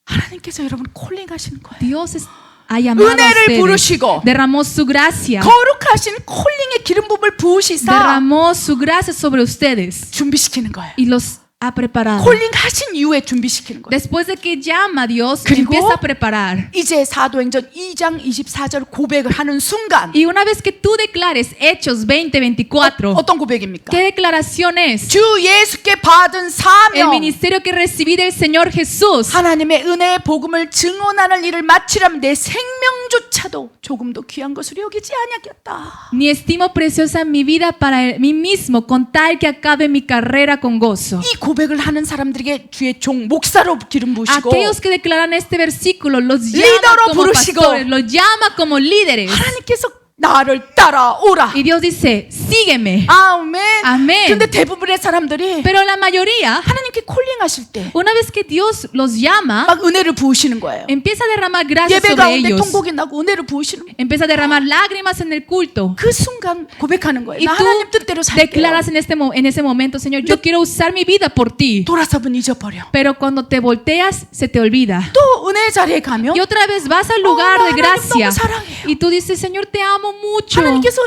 하나님께서 여러분 콜링하시는 거예요. Dios ha llamado a 은혜를 ustedes. 부르시고 Derramó su gracia. 거룩하신 콜링의 기름 부음을 부으시사 Derramó su gracia sobre ustedes 준비시키는 거예요. y los ha preparado. 콜링하신 이후에 준비시키는 거예요. Después de que llama a Dios, 그리고 empieza a preparar. 이제 사도행전 2장 24절 고백을 하는 순간 Y una vez que tú declares Hechos 20:24, 어떤 고백입니까? ¿qué declaración es? 주 예수께 받은 El 사명 ministerio que recibí del Señor Jesús. 하나님의 은혜의 복음을 증언하는 일을 마치려면 내 생명조차도 조금도 귀한 것으로 여기지 아니하겠다. Ni estimo preciosa mi vida para mí mismo, con tal que acabe mi carrera con gozo. 이 고백을 하는 사람들에게 주의 종 목사로 기름 부으시고 Aquellos que declaran este versículo los llama líder로 como 부르시고 pastores, los llama como líderes. 하나님께서 나를 따라오라. Y Dios dice, sígueme. 아멘. 아멘. 근데 대부분의 사람들이 Pero la mayoría, 하나님께 콜링하실 때 막 una vez que Dios los llama, 은혜를 부으시는 거예요. empieza a derramar gracias 예배 sobre 가운데 ellos. 통곡이 나고 은혜를 부으시는 거예요. Empieza a derramar lágrimas en el culto. 그 순간 고백하는 거예요. Y 나 tú 하나님 뜻대로 살게요. declaras en ese momento, Señor, yo quiero usar mi vida por ti. 돌아서면 잊어버려. Pero cuando te volteas, se te olvida. 또 은혜 자리에 가면 Y otra vez vas al lugar de 하나님 gracia. 너무 사랑해요. Y tú dices, Señor, te amo mucho. 하나님께서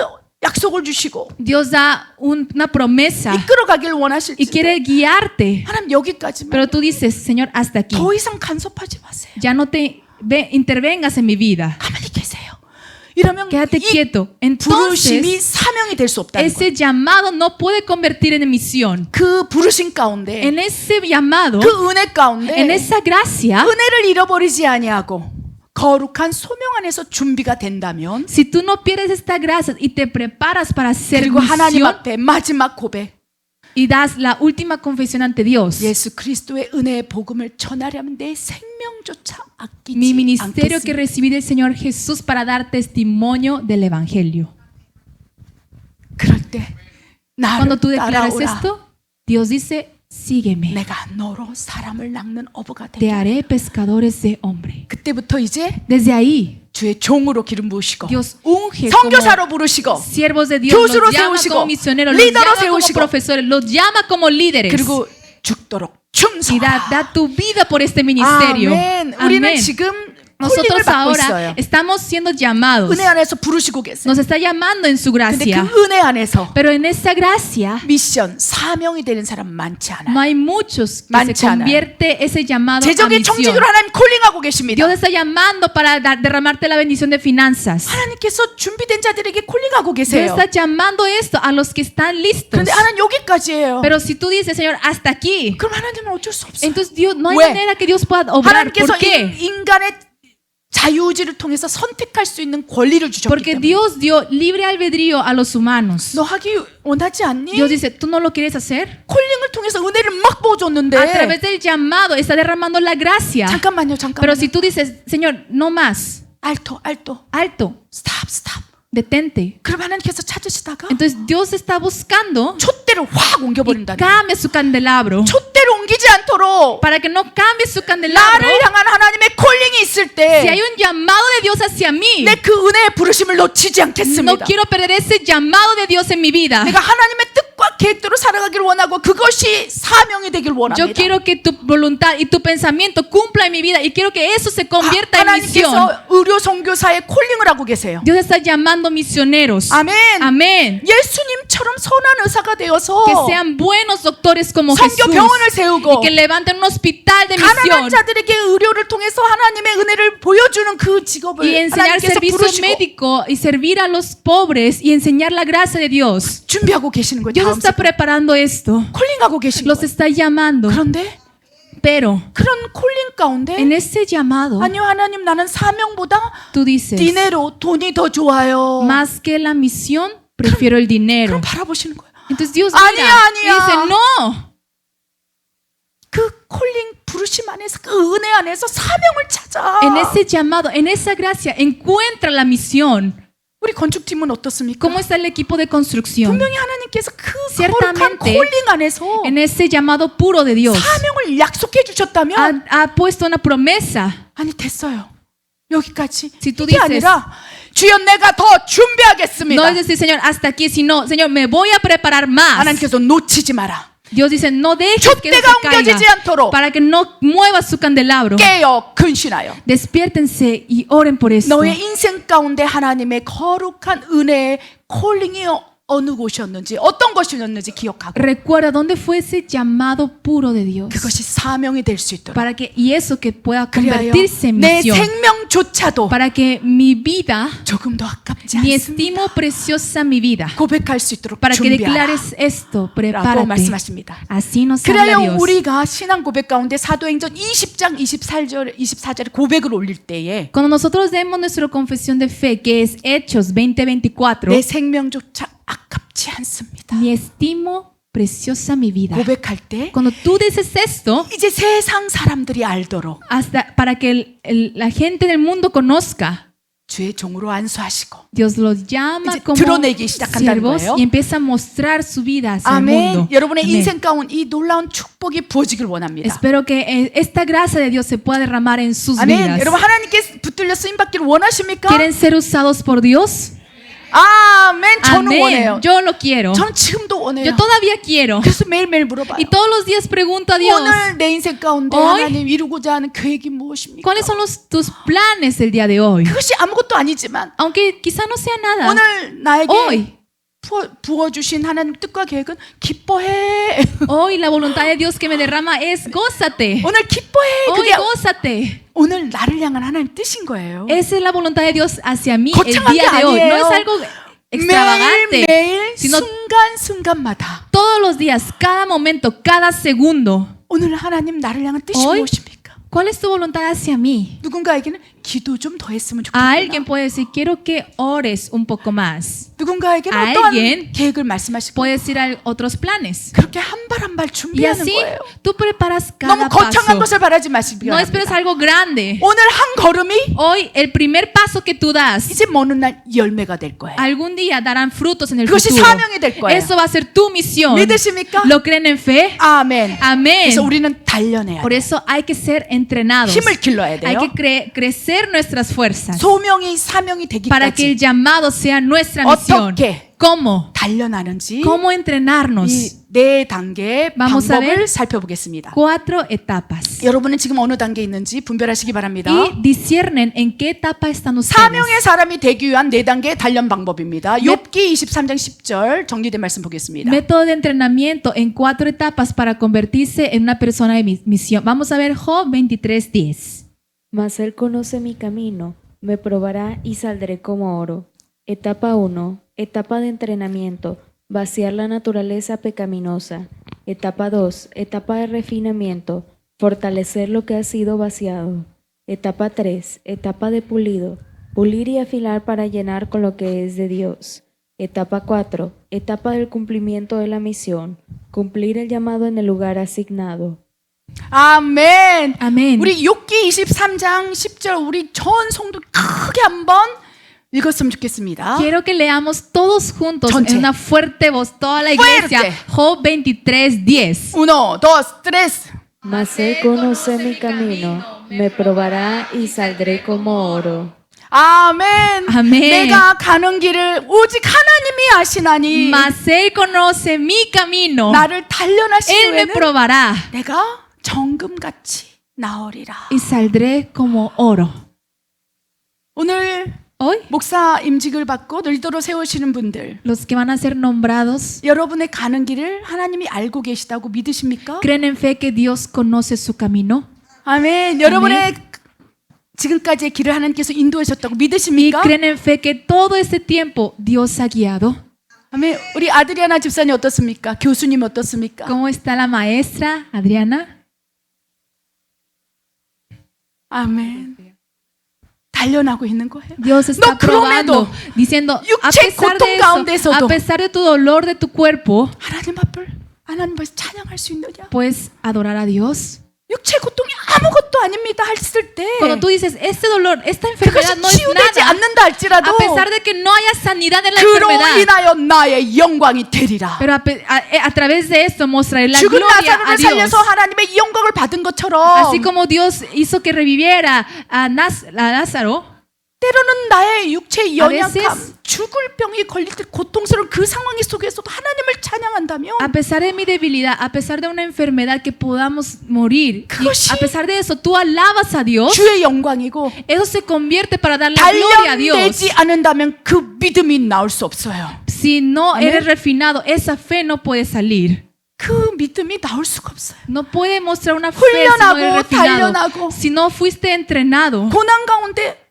약속을 주시고 Dios da una promesa 이끌어가길 y 원하실지 quiere guiarte. 하나님 여기까지만 Pero tú dices, Señor, hasta aquí. 더 이상 간섭하지 마세요. Ya no te intervengas en mi vida. 가만히 계세요. 이러면 Quédate 이 quieto. 부르심이 Entonces, 사명이 될 수 없다는 거예요. ese llamado no puede convertir en misión. 그 부르심 가운데 En ese llamado, 그 은혜 가운데 en esa gracia, 은혜를 잃어버리지 아니하고 거룩한 소명 안에서 준비가 된다면 si tú no pierdes esta gracia y te preparas para hacer 그리고 하나님 misión 앞에 마지막 고백 y das la última confesión ante Dios, 예수 그리스도의 은혜의 복음을 전하려면 내 생명조차 아끼지 mi ministerio que 않겠습니다. recibí del Señor Jesús para dar testimonio del Evangelio. 그럴 때 Cuando 나를 tú declares 따라오라. esto, Dios dice, sígueme. 내가 너로 사람을 낚는 어부가 Te 되게. haré pescadores de hombre. 그때부터 이제 Desde ahí, 주의 종으로 기름 부으시고 Dios unge como 선교사로 부르시고 siervos de Dios, 교수로 los llama 세우시고, como misioneros, los 리더로 llama como 세우시고, profesores, los llama como líderes. 그리고 죽도록 Y 충성하라. da tu vida por este ministerio. 아멘. 우리는 Amén. 지금 콜링을 Nosotros 받고 ahora 있어요. estamos siendo llamados. 은혜 안에서 부르시고 계세요. Nos está llamando en su 근데 gracia. 그 은혜 안에서 Pero en esa gracia 미션, 사명이 되는 사람 많지 않아요. no hay muchos que 많지 se 않아요. convierte ese llamado a 재정의 misión. 청직으로 하나님 콜링하고 계십니다. Dios está llamando para derramarte la bendición de finanzas. 하나님께서 준비된 자들에게 콜링하고 Dios 계세요. está llamando esto a los que están listos. 그런데 하나님 여기까지예요. Pero si tú dices, Señor, hasta aquí, 그럼 하나님은 어쩔 수 없어요. entonces Dios, no hay 왜? manera que Dios pueda obrar. 하나님께서 ¿Por qué? 인간의 자유의지를 통해서 선택할 수 있는 권리를 주셨기 Porque 때문에. Dios dio libre albedrío a los humanos. 너 하기 원하지 않니? Dios dice, ¿tú no lo quieres hacer? 콜링을 통해서 은혜를 막 부어줬는데. A través del llamado está derramando la gracia. 잠깐만요, Pero 잠깐만요. si tú dices, Señor, no más, 알토, alto, 스탑, 스탑. detente. 그럼 하나님께서 찾으시다가 Entonces Dios está buscando 촛대를 확 y 옮겨버린다는. cambia su candelabro 촛대를 옮기지 않도록 para que no cambie su candelabro. 나를 향한 하나님의 콜링이 있을 Si 때 hay un llamado de Dios hacia mí, 내 그 은혜의 부르심을 놓치지 no 않겠습니다. quiero perder ese llamado de Dios en mi vida. 내가 하나님의 뜻과 계획대로 살아가길 원하고 그것이 사명이 되길 Yo 원합니다. quiero que tu voluntad y tu pensamiento cumpla en mi vida y quiero que eso se convierta en misión. 하나님께서 의료 선교사에 콜링을 하고 계세요. Dios está llamando misioneros. 아멘. Amén. 예수님처럼 선한 의사가 되어서 Que sean buenos doctores como Jesús 선교 병원을 세우고 y que levanten un hospital de 가난한 misión 자들에게 의료를 통해서 하나님의 은혜를 보여주는 그 직업을 y enseñar 하나님께서 servicio 부르시고 médico y servir a los pobres y enseñar la gracia de Dios. 준비하고 계시는 거예요. Dios 다음 está 세대. preparando esto. 콜링하고 계신 Los 거예요. está llamando. 그런데 Pero 그런 콜링 가운데 en ese llamado 아니요 하나님 나는 사명보다 tú dices, 디네로 돈이 더 좋아요. más que la misión, prefiero el dinero. 그럼 바라보시는 거예요. Entonces Dios 아니야, mira y 아니야. dice, no. 그 콜링 부르심 안에서 그 은혜 안에서 사명을 찾아. En ese llamado, en esa gracia, encuentra la misión. 우리 건축팀은 어떻습니까? ¿Cómo está el equipo de construcción? 분명히 하나님께서 그 거룩한 Ciertamente, 콜링 안에서 En ese llamado puro de Dios, 사명을 약속해 주셨다면 ha puesto una promesa. 아니 됐어요. 여기까지. Si tú 이게 dices- 아니라 주여 내가 더 준비하겠습니다. No es decir, Señor, hasta aquí, sino, Señor, me voy a preparar más. 하나님께서 놓치지 마라. Dios dice, no dejes que eso 촛대가 se caiga 옮겨지지 않도록 para que no mueva su candelabro. 깨어 근신하여 Despiértense y oren por esto. 너의 인생 가운데 하나님의 거룩한 은혜의 콜링이 어느 곳이었는지 어떤 것이었는지 기억하고 Recuerda dónde fue ese llamado puro de Dios. 그것이 사명이 될 수 있도록 Para que, y eso que pueda 그리하여 convertirse en 내 misión. 생명조차도 Para que mi vida, 조금도 아깝지 ni 않습니다. estimo preciosa mi vida. 고백할 수 있도록 Para que 준비하라 declares esto, 라고 prepárate. 말씀하십니다. Así nos habla 그래야 Dios. 우리가 신앙 고백 가운데 사도행전 20장 24절에 고백을 올릴 때에 Cuando nosotros demos nuestra confesión de fe, que es Hechos 20:24, 내 생명조차 아깝지 않습니다. ni estimo preciosa mi vida. 고백할 때 Cuando tú dices esto, 이제 세상 사람들이 알도록 hasta para que la gente del mundo conozca, 주의 종으로 안수하시고 Dios los llama 이제 como 드러내기 시작한다는 siervos 거예요. y empieza a mostrar su vida hacia el 아멘. mundo. 여러분의 Amén. 인생 가운 이 놀라운 축복이 부어지길 원합니다. Espero que esta gracia de Dios se pueda derramar en sus 아멘. vidas. 여러분 하나님께 붙들려 쓰임 받기를 원하십니까? ¿Quieren ser usados por Dios? 아멘. 저는 원해요. Amén. Yo lo quiero. 저는 지금도 원해요. Yo todavía quiero. 그래서 매일매일 물어봐요. Y todos los días pregunto a Dios, 오늘 내 인생 가운데 Hoy, 하나님 이루고자 하는 계획이 무엇입니까? ¿cuáles son tus planes el día de hoy? 그것이 아무것도 아니지만 Aunque quizá no sea nada. 오늘 나에게 Hoy. 부어주신 하나님 뜻과 계획은 기뻐해. Hoy la voluntad de Dios que me derrama es gózate. 오늘 기뻐해. Hoy 그게 gózate. 오늘 나를 향한 하나님 뜻인 거예요. Esa es la voluntad de Dios hacia mí el 거창한 día 게 de hoy. No 아니에요. es algo extravagante, 매일매일 sino 순간순간마다 todos los días, cada momento, cada segundo. 오늘 하나님 나를 향한 뜻이 Hoy, 무엇입니까? ¿Cuál es tu voluntad hacia mí? 누군가에게는 기도 좀 더 했으면 A 좋겠다. alguien puede decir, quiero que ores un poco más. 누군가에게는 a 어떠한 alguien 계획을 말씀하시고 Puede decir otros planes. 그렇게 한 발 한 발 Y 준비하는 así 거예요. tú preparas 너무 cada 거창한 paso. 것을 바라지 마시기 No esperes 바랍니다. algo grande. 오늘 한 걸음이 Hoy el primer paso que tú das 이제 먼 날 열매가 될 거예요. algún día darán frutos en el 그것이 futuro. 사명이 될 거예요. Eso va a ser tu misión. 믿으십니까? ¿Lo creen en fe? 아멘. Amén. 그래서 우리는 단련해야 Por 돼요. eso hay que ser entrenados. 힘을 길러야 Hay 돼요. que crecer nuestras fuerzas 소명이 사명이 para que el 되기까지 llamado sea nuestra misión. 어떻게 ¿Cómo? 단련하는지 ¿Cómo entrenarnos? 이 네 단계의 Vamos a 방법을 ver. 살펴보겠습니다. 4 etapas. 여러분은 지금 어느 단계에 있는지 분별하시기 바랍니다. Y disciernen en qué etapa están ustedes. 사명의 사람이 되기 위한 네 단계의 단련 방법입니다. 욥기 23장 10절 정리된 말씀 보겠습니다. Método de entrenamiento en 4 etapas para convertirse en una persona de misión. Vamos a ver Job 23:10. Mas él conoce mi camino, me probará y saldré como oro. Etapa 1. Etapa de entrenamiento. Vaciar la naturaleza pecaminosa. Etapa 2. Etapa de refinamiento. Fortalecer lo que ha sido vaciado. Etapa 3. Etapa de pulido. Pulir y afilar para llenar con lo que es de Dios. Etapa 4. Etapa del cumplimiento de la misión. Cumplir el llamado en el lugar asignado. 아멘. 아멘. 우리 욥기 23장 10절 우리 전 성도 크게 한번 읽었으면 좋겠습니다. Quiero que leamos todos juntos 전체. en una fuerte voz, toda la iglesia. Fuerte. Job 23:10. 1, 2, 3. Mas él conoce mi camino, me probará y saldré como oro. 아멘. 아멘. 내가 가는 길을 오직 하나님이 아시나니 Mas él conoce mi camino. 나를 단련하신 Él me 후에는 probará 내가 정금같이 나으리라. y saldré como oro. 오늘 Hoy, 목사 임직을 받고 리더로 세우시는 분들 los que van a ser nombrados, 여러분의 가는 길을 하나님이 알고 계시다고 믿으십니까? ¿creen en fe que Dios conoce su camino? 아멘. 여러분의 지금까지의 길을 하나님께서 인도하셨다고 ¿Y 믿으십니까? creen en fe que todo este tiempo Dios ha guiado? 아멘. 우리 아드리아나 집사님 어떻습니까? 교수님 어떻습니까? ¿Cómo está la maestra Adriana? 아멘. 단련하고 있는 거예요. Dios está No, 그럼에도 probando, diciendo, a 육체 pesar 고통 de eso, 가운데서도 a pesar de tu dolor de tu cuerpo, 하나님 앞에서 찬양할 수 있느냐? puedes adorar a Dios. 육체 고통이 아무것도 아닙니다 했을 때 Cuando tú dices, este dolor, esta enfermedad 그것이 no es 치유되지 nada, 않는다 할지라도 a pesar de que no haya sanidad en la 그로 enfermedad, 인하여 나의 영광이 되리라. pero a través de esto mostraré la 죽은 gloria a 나사로를 Dios. 살려서 하나님의 영광을 받은 것처럼 Así como Dios hizo que reviviera a Lázaro, 때로는 나의 육체의 A 연약함, veces- 죽을 병이 걸릴 때 고통스러운 그 상황 속에서도 하나님을 찬양한다면 a pesar de mi debilidad, a pesar de una enfermedad que podamos morir, y 그것이- a pesar de eso tú alabas a Dios, 주의 영광이고 eso se convierte para dar la gloria a Dios. 단련되지 않는다면 그 믿음이 나올 수 없어요. Si no Amén. eres refinado, esa fe no puede salir. 그 믿음이 나올 수가 없어요. No puede mostrar una fe si no 훈련하고 eres refinado. 단련하고 Si no fuiste entrenado, 고난 가운데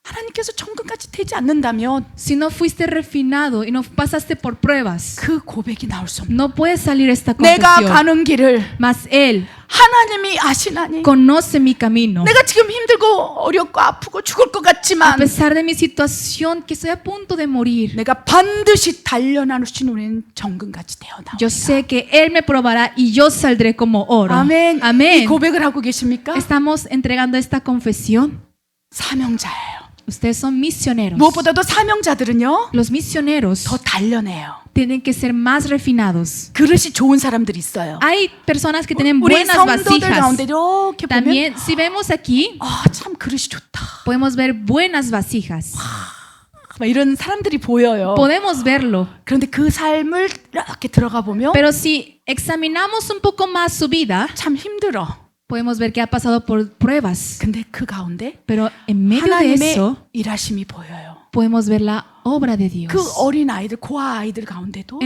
하나님께서 정금같이 되지 않는다면 si no fuiste refinado y no pasaste por pruebas, 그 고백이 나올 수 없는. no puede salir esta 내가 confesión. 가는 길을 Mas Él 하나님이 아시나니 conoce mi camino. 내가 지금 힘들고 어렵고 아프고 죽을 것 A 같지만 pesar de mi situación, que estoy a punto de morir, 내가 반드시 단련하신 우리는 정금같이 되어 나옵니다. yo sé que Él me probará y yo saldré como oro. 아멘. 이 Amén. 고백을 하고 계십니까? Estamos entregando esta confesión. 사명자예요. Ustedes son misioneros. 무엇보다도 사명자들은요, Los misioneros 더 단련해요. tienen que ser más refinados. 그릇이 좋은 사람들이 있어요. Hay personas que tienen 우리 buenas 성도들 vasijas. 가운데 이렇게 보면 También, si vemos aquí, 참 그릇이 좋다. podemos ver buenas vasijas. 막 이런 사람들이 보여요. Podemos verlo. 그런데 그 삶을 이렇게 들어가 보면 Pero si examinamos un poco más su vida, 참 힘들어. podemos ver que ha pasado por pruebas. 근데 그 가운데 Pero en medio de 하나님의 eso, 일하심이 보여요. podemos ver la obra de Dios. 그 어린 아이들, 고아 아이들 가운데도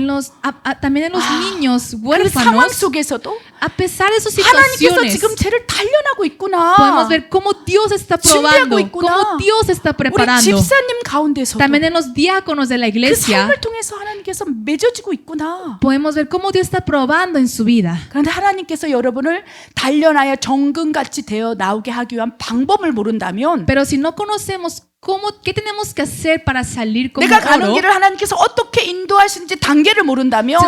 También en los niños 그 상황 huérfanos, 속에서도 a pesar de sus 하나님께서 situaciones, 지금 쟤를 단련하고 있구나. podemos ver cómo Dios está 준비하고 probando, 있구나. cómo Dios está 우리 preparando. 집사님 가운데서도 También en los diáconos de la 그 iglesia, 삶을 통해서 하나님께서 맺어지고 있구나. podemos ver cómo Dios está probando en su vida. 그런데 하나님께서 여러분을 단련하여 정금같이 되어 나오게 하기 위한 방법을 모른다면 Pero si no conocemos qué tenemos que hacer para salir como 내가 가는 oro, 길을 하나님께서 어떻게 인도하시는지 단계를 모른다면 si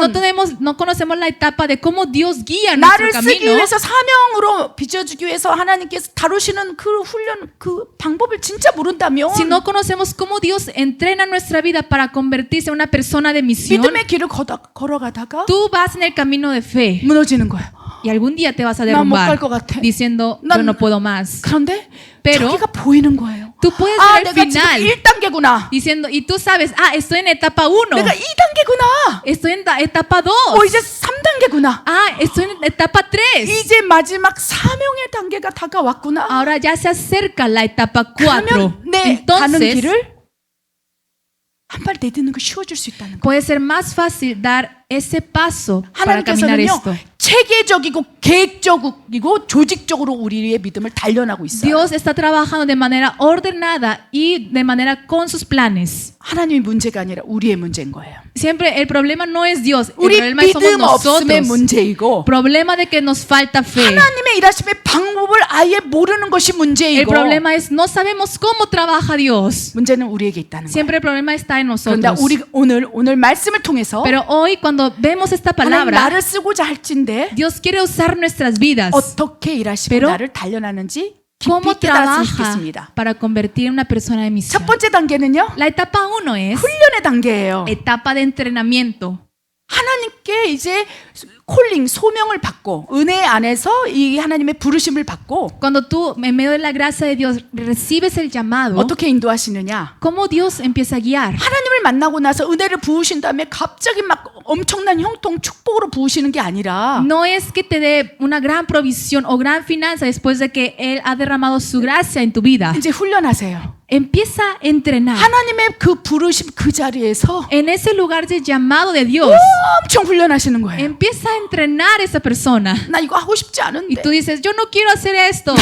no conocemos la etapa de cómo Dios guía nuestro 나를 쓰기 camino, 위해서 사명으로 빚어주기 위해서 하나님께서 다루시는 그 훈련 그 방법을 진짜 모른다면 si no conocemos cómo Dios entrena nuestra vida para convertirse en una persona de misión, 믿음의 길을 걸어가다가 tú vas en el camino de fe 무너지는 거예요. y algún día te vas a 난 못 갈 derrumbar 것 같아. diciendo 난- yo no puedo más. 그런데 Pero 저기가 보이는 거예요. tú puedes 아, ver el 내가 지금 final 1단계구나. diciendo y tú sabes, estoy en etapa 1, 내가 2단계구나. estoy en etapa 2, 이제 3단계구나. estoy en etapa 3. 이제 마지막 사명의 단계가 다가왔구나. Ahora ya se acerca la etapa 4. 그러면 내 가는 Entonces, 길을 한 발 내딛는 거 쉬워질 수 있다는 거예요. puede ser más fácil dar ese paso para caminar 하나님께서는요 esto. 체계적이고 계획적이고 조직적으로 우리의 믿음을 단련하고 있어요. Dios está trabajando de manera ordenada y de manera con sus planes. 하나님의 문제가 아니라 우리의 문제인 거예요. Siempre el problema no es Dios, el 우리 problema somos 믿음 없음의 nosotros. 문제이고 Problema de que nos falta fe. 하나님의 일하심의 방법을 아예 모르는 것이 El 문제이고 problema es no sabemos cómo trabaja Dios. 문제는 우리에게 있다는 거예요. Siempre el problema está en 그런데 nosotros. 우리 오늘 말씀을 통해서 Pero hoy cuando vemos esta 하나님 palabra, 나를 쓰고자 할진데 Dios quiere usar nuestras vidas. 어떻게 일하시고 Pero 나를 단련하는지 ¿Cómo 깊이 깨달았으면 trabaja 좋겠습니다. para convertir en una persona de misión? 첫 번째 단계는요. La etapa 1 es 훈련의 단계예요. etapa de entrenamiento. 하나님께 이제 콜링 소명을 받고 은혜 안에서 이 하나님의 부르심을 받고 Cuando tú, en medio de la gracia de Dios, recibes el llamado, 어떻게 인도하시느냐? ¿cómo Dios empieza a guiar? 하나님을 만나고 나서 은혜를 부으신 다음에 갑자기 막 엄청난 형통 축복으로 부으시는 게 아니라 No es que te dé una gran provisión o gran finanza después de que Él ha derramado su gracia en tu vida. 이제 훈련하세요. Empieza a entrenar. 하나님의 그 부르심 그 자리에서 En ese lugar de llamado de Dios, 엄청 훈련하시는 거예요. empieza a entrenar a esa persona. 나 이거 하고 싶지 Y 않은데. tú dices, yo no quiero hacer esto.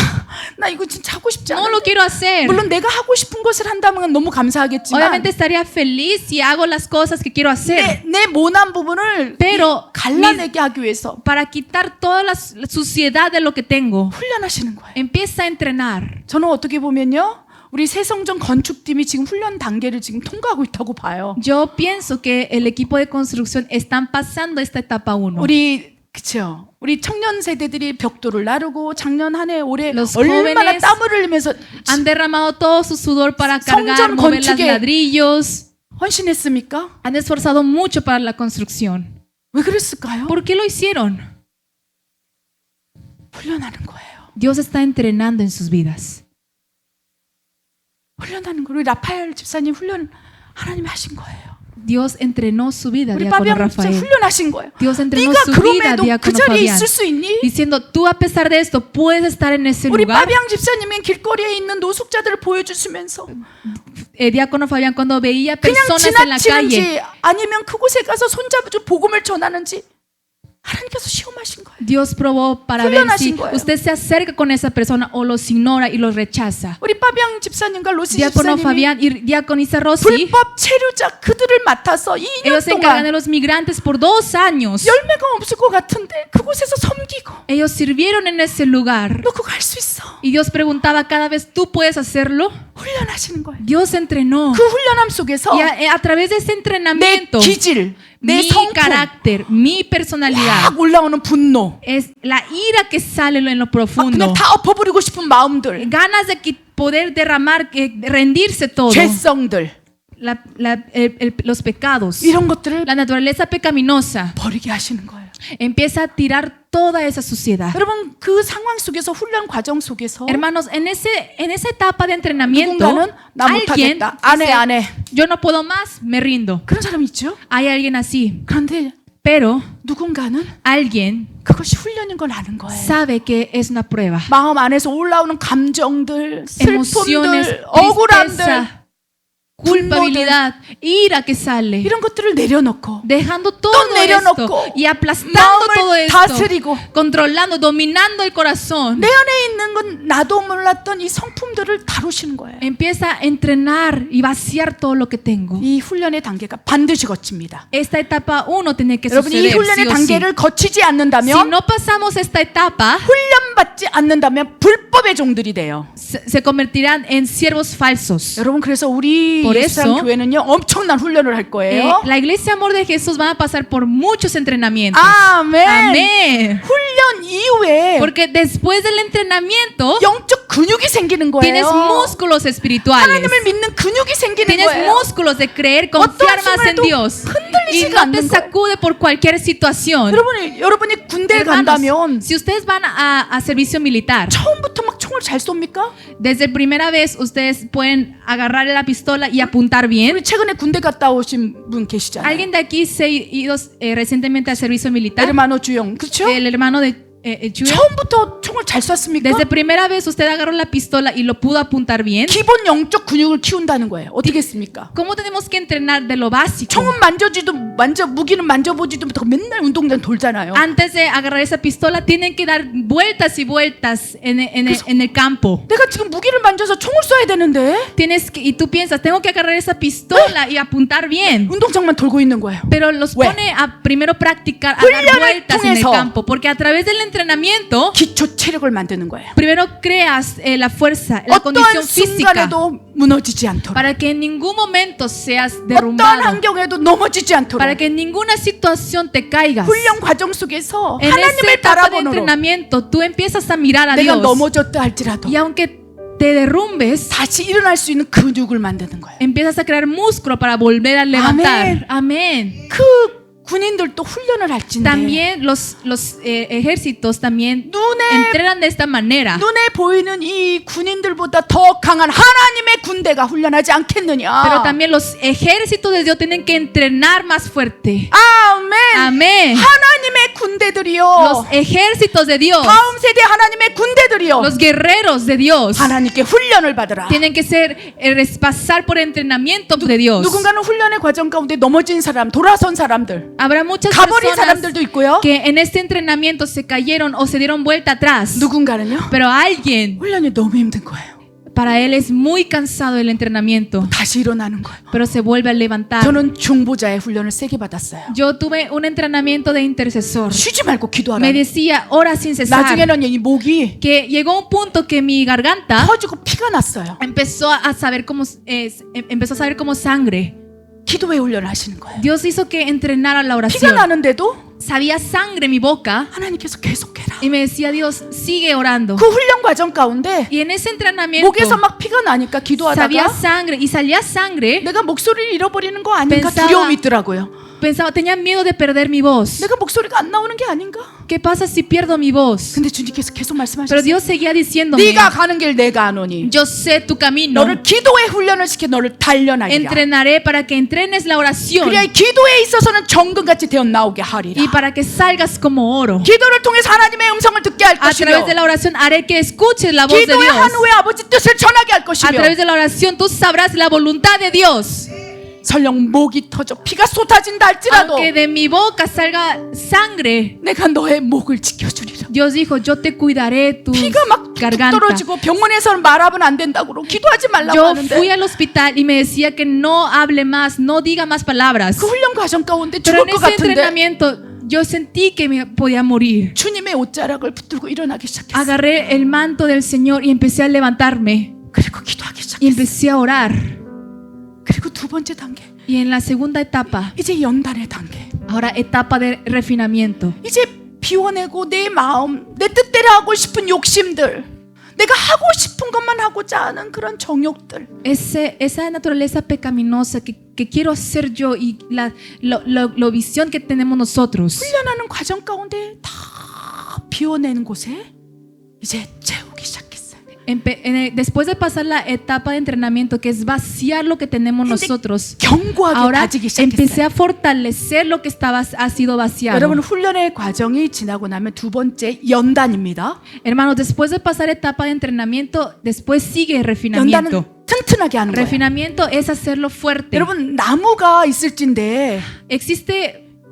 나 이거 진짜 하고 싶지 No lo 않은데. quiero hacer. 물론 내가 하고 싶은 것을 한다면 너무 감사하겠지만 Obviamente estaría feliz si hago las cosas que quiero hacer. 내 모난 부분을 Pero 갈라내게 하기 위해서 para quitar toda la suciedad de lo que tengo, 훈련하시는 거예요. empieza a entrenar. 저는 어떻게 보면요. 우리 새성전 건축팀이 지금 훈련 단계를 지금 통과하고 있다고 봐요. Yo pienso que el equipo de construcción están pasando esta etapa 1. 그쵸. 우리 청년 세대들이 벽돌을 나르고 작년 한 해 올해 Los 얼마나 jóvenes 땀을 흘리면서 Han derramado todo su sudor para cargar, 성전 mover los 건축에 ladrillos. 헌신했습니까? Han esforzado mucho para la construcción. 왜 그랬을까요? ¿Por qué lo hicieron? 훈련하는 거예요. Dios está entrenando en sus vidas. 훈련하는 거예요. 우리 라파엘 집사님 훈련 하나님이 하신 거예요. Dios entrenó su vida, 우리 diácono 파비앙 집사 Rafael. 훈련하신 거예요. Dios entrenó 네가 su vida, 그럼에도 그 diácono 자리에 Fabián. 있을 수 있니? Diciendo, tú a pesar de esto puedes estar en ese 우리 lugar. 파비앙 집사님은 길거리에 있는 노숙자들을 보여주시면서 Diácono Fabián, cuando veía 그냥 personas en la calle, 지나치는지 아니면 그곳에 가서 손잡아줘 복음을 전하는지 하나님께서 시험하신 거예요. Dios probó para ver si 훈련하신 거예요. usted se acerca con esa persona o los ignora y los rechaza. 우리 파비앙 집사님과 로시 Diácono 집사님이 Fabián y diaconisa Rosy, 불법 체류자 그들을 맡아서 2년 ellos se encargan de 동안 los migrantes por 2 años. 열매가 없을 것 같은데 그곳에서 섬기고 Ellos sirvieron en ese lugar. 너 그거 할 수 있어. Y Dios preguntaba cada vez, ¿tú puedes hacerlo? 훈련하시는 거예요. Dios entrenó. 그 훈련함 속에서 Y a través de ese 내 entrenamiento, 기질, 내 mi 성품, carácter, mi personalidad. 막 올라오는 분노, Es la ira que sale en lo 막 profundo. 그냥 다 엎어버리고 싶은 마음들, Ganas de poder derramar, rendirse todo. 죄성들, Los pecados. 이런 것들을 La naturaleza pecaminosa 버리게 하시는 거예요. empieza a tirar toda esa suciedad. 여러분 그 상황 속에서 훈련 과정 속에서 Hermanos, en esa etapa de entrenamiento, 누군가는 나 alguien 못하겠다. 안 해, dice, 안 해. yo no puedo más, me rindo. 그런 사람 있죠? Hay alguien así, 그런데 pero 누군가는 alguien 그것이 훈련인 걸 아는 거예요. sabe que es una prueba. 마음 안에서 올라오는 감정들, Emociones, 슬픔들, 억울함들, tristeza, culpabilidad, ira que sale, 이런 것들을 내려놓고 dejando 또 todo 내려놓고 esto y aplastando todo 마음을 esto, 다스리고 controlando, dominando el corazón. 내 안에 있는 건 나도 몰랐던 이 성품들을 다루시는 거예요. Empieza a entrenar y vaciar todo lo que tengo. 이 훈련의 단계가 반드시 거칩니다. Esta etapa 1 tiene que 여러분 이 suceder. 훈련의 Sí o sí. 단계를 거치지 Si 않는다면 no pasamos esta etapa, 훈련받지 않는다면 불법의 종들이 돼요. se convertirán en siervos falsos. 여러분 그래서 우리 Por 예수랑 eso, 교회는요 엄청난 훈련을 할 거예요. La iglesia Amor de Jesús va a pasar por muchos entrenamientos. 아멘. Amén. 훈련 이후에 Porque después del entrenamiento 영적 근육이 생기는 tienes 거예요. músculos espirituales. 하나님을 믿는 근육이 생기는 Tienes 거예요. músculos de creer, confiar más en 순간에도 Dios. Y 흔들리지가 no te 않는 거예요. sacude por cualquier situación. 여러분이 군대에 간다면 Hermanos, si ustedes van a servicio militar, 처음부터 막 총을 잘 쏩니까? desde primera vez ustedes pueden agarrar la pistola y apuntar bien. 우리 최근에 군대 갔다 오신 분 계시잖아요. ¿Alguien de aquí se ha ido recientemente al servicio militar? 에르마노 주영, 그렇죠? El hermano de Chuy. 처음부터 총을 잘 쐈습니까? Desde primera vez usted agarró la pistola y lo pudo apuntar bien. 기본 영적 근육을 키운다는 거예요. 어떻게 했습니까? ¿Cómo tenemos que entrenar de lo básico? 총은 무기는 만져보지도 못하고 맨날 운동장 돌잖아요. Antes de agarrar esa pistola tienen que dar vueltas y vueltas en el campo. 내가 지금 무기를 만져서 총을 쏴야 되는데 Y tú piensas, tengo que agarrar esa pistola y apuntar bien. 운동장만 돌고 있는 거예요. Pero los 왜? pone a primero practicar, a 훈련을 dar vueltas en el 통해서 campo. Porque a través del entrenamiento, 기초 체력을 만드는 거예요. primero creas la fuerza, la 어떠한 condición física. 순간에도 무너지지 않도록, Para que en ningún momento seas 어떠한 derrumbado. 환경에도 넘어지지 않도록 Para que en ninguna situación te caigas. 훈련 과정 속에서 En esta 하나님을 etapa de 바라보는 entrenamiento, tú empiezas a mirar a 내가 Dios. 넘어졌다 할지라도 Y aunque te derrumbes, 다시 일어날 수 있는 근육을 만드는 거예요. empiezas a crear músculo para volver a levantar. Amén. Amén. 그 군인들도 훈련을 할진데 También los ejércitos también 눈에 entrenan de esta manera. 눈에 보이는 이 군인들보다 더 강한 하나님의 군대가 훈련하지 않겠느냐. Pero también los ejércitos de Dios tienen que entrenar más fuerte. 아멘. Amén. 하나님의 군대들이요. Los ejércitos de Dios, 다음 세대 하나님의 군대들이요. los guerreros de Dios, 하나님께 훈련을 받으라. tienen que pasar por entrenamiento de Dios. 누군가는 훈련의 과정 가운데 넘어진 사람, 돌아선 사람들, Habrá muchas 가버린 personas 사람들도 있고요. que en este entrenamiento se cayeron o se dieron vuelta atrás. 누군가는요. Pero alguien, 훈련이 너무 힘든 거예요. para él es muy cansado el entrenamiento, 다시 일어나는 거예요. pero se vuelve a levantar. 저는 중보자의 훈련을 세게 받았어요. Yo tuve un entrenamiento de intercesor. 쉬지 말고 기도하라. Me decía ora sin cesar. 나중에는 이 목이 Que llegó un punto que mi garganta 터지고 피가 났어요. empezó a saber como sangre. 기도의 훈련을 하시는 거예요. Dios hizo que entrenara la 피가 oración. 나는데도 Sabía sangre en mi boca 하나님께서 계속해라. y me decía Dios, sigue orando. 그 훈련 과정 가운데 Y en ese entrenamiento 목에서 막 피가 나니까 sabía 기도하다가 sangre y salía sangre. 내가 목소리를 잃어버리는 거 아닌가 pensaba- 두려움이 있더라고요. Pensaba, tenía miedo de perder mi voz. 내가 목소리가 안 나오는 게 아닌가? ¿Qué pasa si pierdo mi voz? 근데 주님께서 계속 Pero 말씀하셨어요. Dios seguía diciéndome, 네가 가는 길 내가 아노니 yo sé tu camino. 너를 기도의 훈련을 시켜 너를 단련하리라. Entrenaré para que entrenes la oración 그래야 기도에 있어서는 정금같이 되어 나오게 하리라. y para que salgas como oro. 기도를 통해서 하나님의 음성을 듣게 할 A través 것이며 de la oración haré que escuches la voz de 기도의 Dios. 한 후에 아버지 뜻을 전하게 할 A 것이며 través de la oración tú sabrás la voluntad de Dios. 설령 목이 터져 피가 쏟아진다 할지라도 Aunque de mi boca salga sangre, 내가 너의 목을 지켜주리라. Dios dijo, yo te cuidaré tu 피가 막 툭툭 garganta. 떨어지고 병원에서는 말하면 안 된다고 기도하지 말라고 Yo 하는데 fui al hospital y me decía que no hable más, no diga más palabras. 그 훈련 과정 가운데 Pero 죽을 en 것 ese 같은데 entrenamiento yo sentí que me podía morir. 주님의 옷자락을 붙들고 일어나기 시작했어요. Agarré el manto del Señor y empecé a levantarme 그리고 기도하기 y 시작했어요. empecé a orar. 그리고 두 번째 단계 Y en la segunda etapa, 이제 연단의 단계. Ahora, etapa de refinamiento. 이제 비워내고 내 마음, 내 뜻대로 하고 싶은 욕심들, 내가 하고 싶은 것만 하고자 하는 그런 정욕들, Esa naturaleza pecaminosa que quiero hacer yo y la visión que tenemos nosotros. 훈련하는 과정 가운데 다 비워내는 곳에 이제 채우기 시작했어요. Después de pasar la etapa de entrenamiento, que es vaciar lo que tenemos 근데 nosotros, 견고하게 ahora 다지기 empecé 시작했어요. a fortalecer lo que ha sido vaciado. 여러분, 훈련의 과정이 지나고 나면 두 번째 연단입니다. Hermanos, después de pasar etapa de entrenamiento, después sigue 연단은 refinamiento. 튼튼하게 하는 거예요. Refinamiento es hacerlo fuerte. 여러분, 나무가 있을진데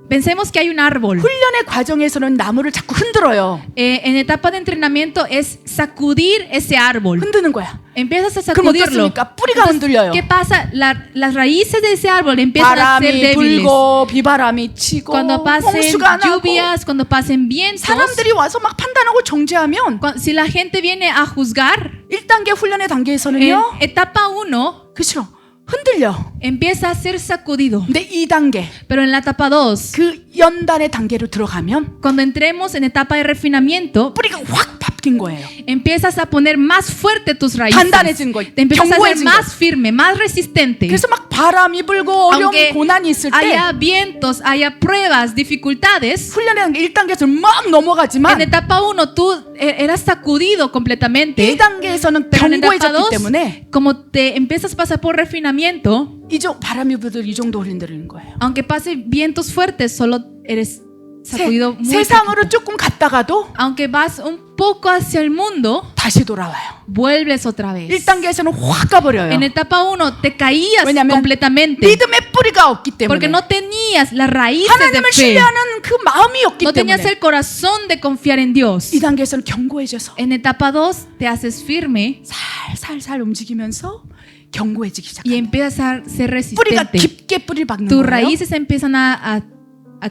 Pensemos que hay un árbol. 훈련의 과정에서는 나무를 자꾸 흔들어요. En etapa de entrenamiento es sacudir ese árbol. 흔드는 거야. Empiezas a 그럼 sacudirlo. 어떻습니까? 뿌리가 흔들려요. ¿Qué pasa? Las raíces de ese árbol empiezan a ser 바람이 débiles. 불고 비바람이 치고 Cuando pasen 홍수가 나고 lluvias, cuando pasen vientos, 사람들이 와서 막 판단하고 정죄하면 si la gente viene a juzgar, 1단계 훈련의 en 단계에서는요. etapa 1 그렇죠. 흔들려. empieza a ser sacudido. 근데 2단계 Pero en la etapa 2, 그 연단의 단계로 들어가면 cuando entremos en etapa de refinamiento, 뿌리가 확 바뀐 거예요. empiezas a poner más fuerte tus raíces. 단단해진 거예요. Te empiezas a ser 견고해진 más firme, más resistente. 그래서 막 바람이 불고 어려움 Aunque 고난이 있을 때 haya vientos, haya pruebas, dificultades, 훈련의 1단계에서 막 en 넘어가지만 etapa 1 tú eras sacudido completamente. 2단계에서는 Pero en etapa 견고해졌기 2, 때문에 como te empiezas a pasar por refinamiento, 바람이 불어도 이 정도 흔들리는 거예요. aunque pase vientos fuertes, solo eres sacudido muy 세상으로 poquito. 조금 갔다가도 Aunque vas un poco hacia el mundo, 다시 돌아와요. vuelves otra vez. 1단계에서는 확 가버려요. En etapa 1 te caías 왜냐하면 completamente 믿음의 뿌리가 없기 때문에 porque no tenías las raíces de 하나님을 fe. 신뢰하는 그 마음이 없기 No 때문에 tenías el corazón de confiar en Dios. 2단계에서는 견고해져서 En etapa 2 te haces firme 살살살 움직이면서 견고해지기 y 시작합니다. empiezas a ser 뿌리가 resistente. 깊게 뿌리 박는 Tus 거예요. raíces empiezan a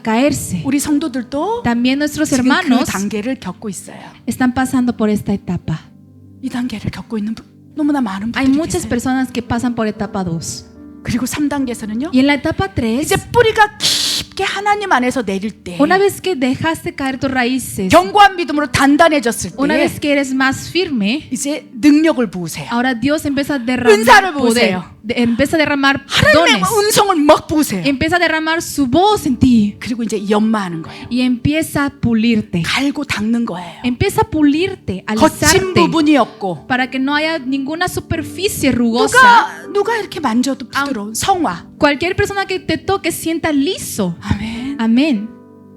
caerse. 우리 성도들도 También nuestros 지금 그 hermanos 단계를 겪고 있어요. están pasando por esta etapa. 이 단계를 겪고 있는 너무나 많은 Hay 분들이 muchas 계세요. personas que pasan por etapa 2. 그리고 3단계에서는요. Y en la etapa 3, 이제 뿌리가 깊게 하나님 안에서 내릴 때 una vez que dejaste caer tus raíces, 견고한 믿음으로 단단해졌을 una 때 vez que eres más firme, 이제 능력을 부으세요. ahora Dios empieza a 은사를 derramar poder, 부으세요. empieza a derramar 하나님의 dones, 음성을 막 부으세요. empieza a derramar su voz en ti 그리고 이제 연마하는 거예요. y empieza a pulirte, 갈고 닦는 거예요. empieza a pulirte, a 거친 alisarte, 부분이 없고 para que no haya ninguna superficie rugosa. 누가 이렇게 만져도 부드러운 성화. Cualquier persona que te toque sienta liso. 아멘. Amén.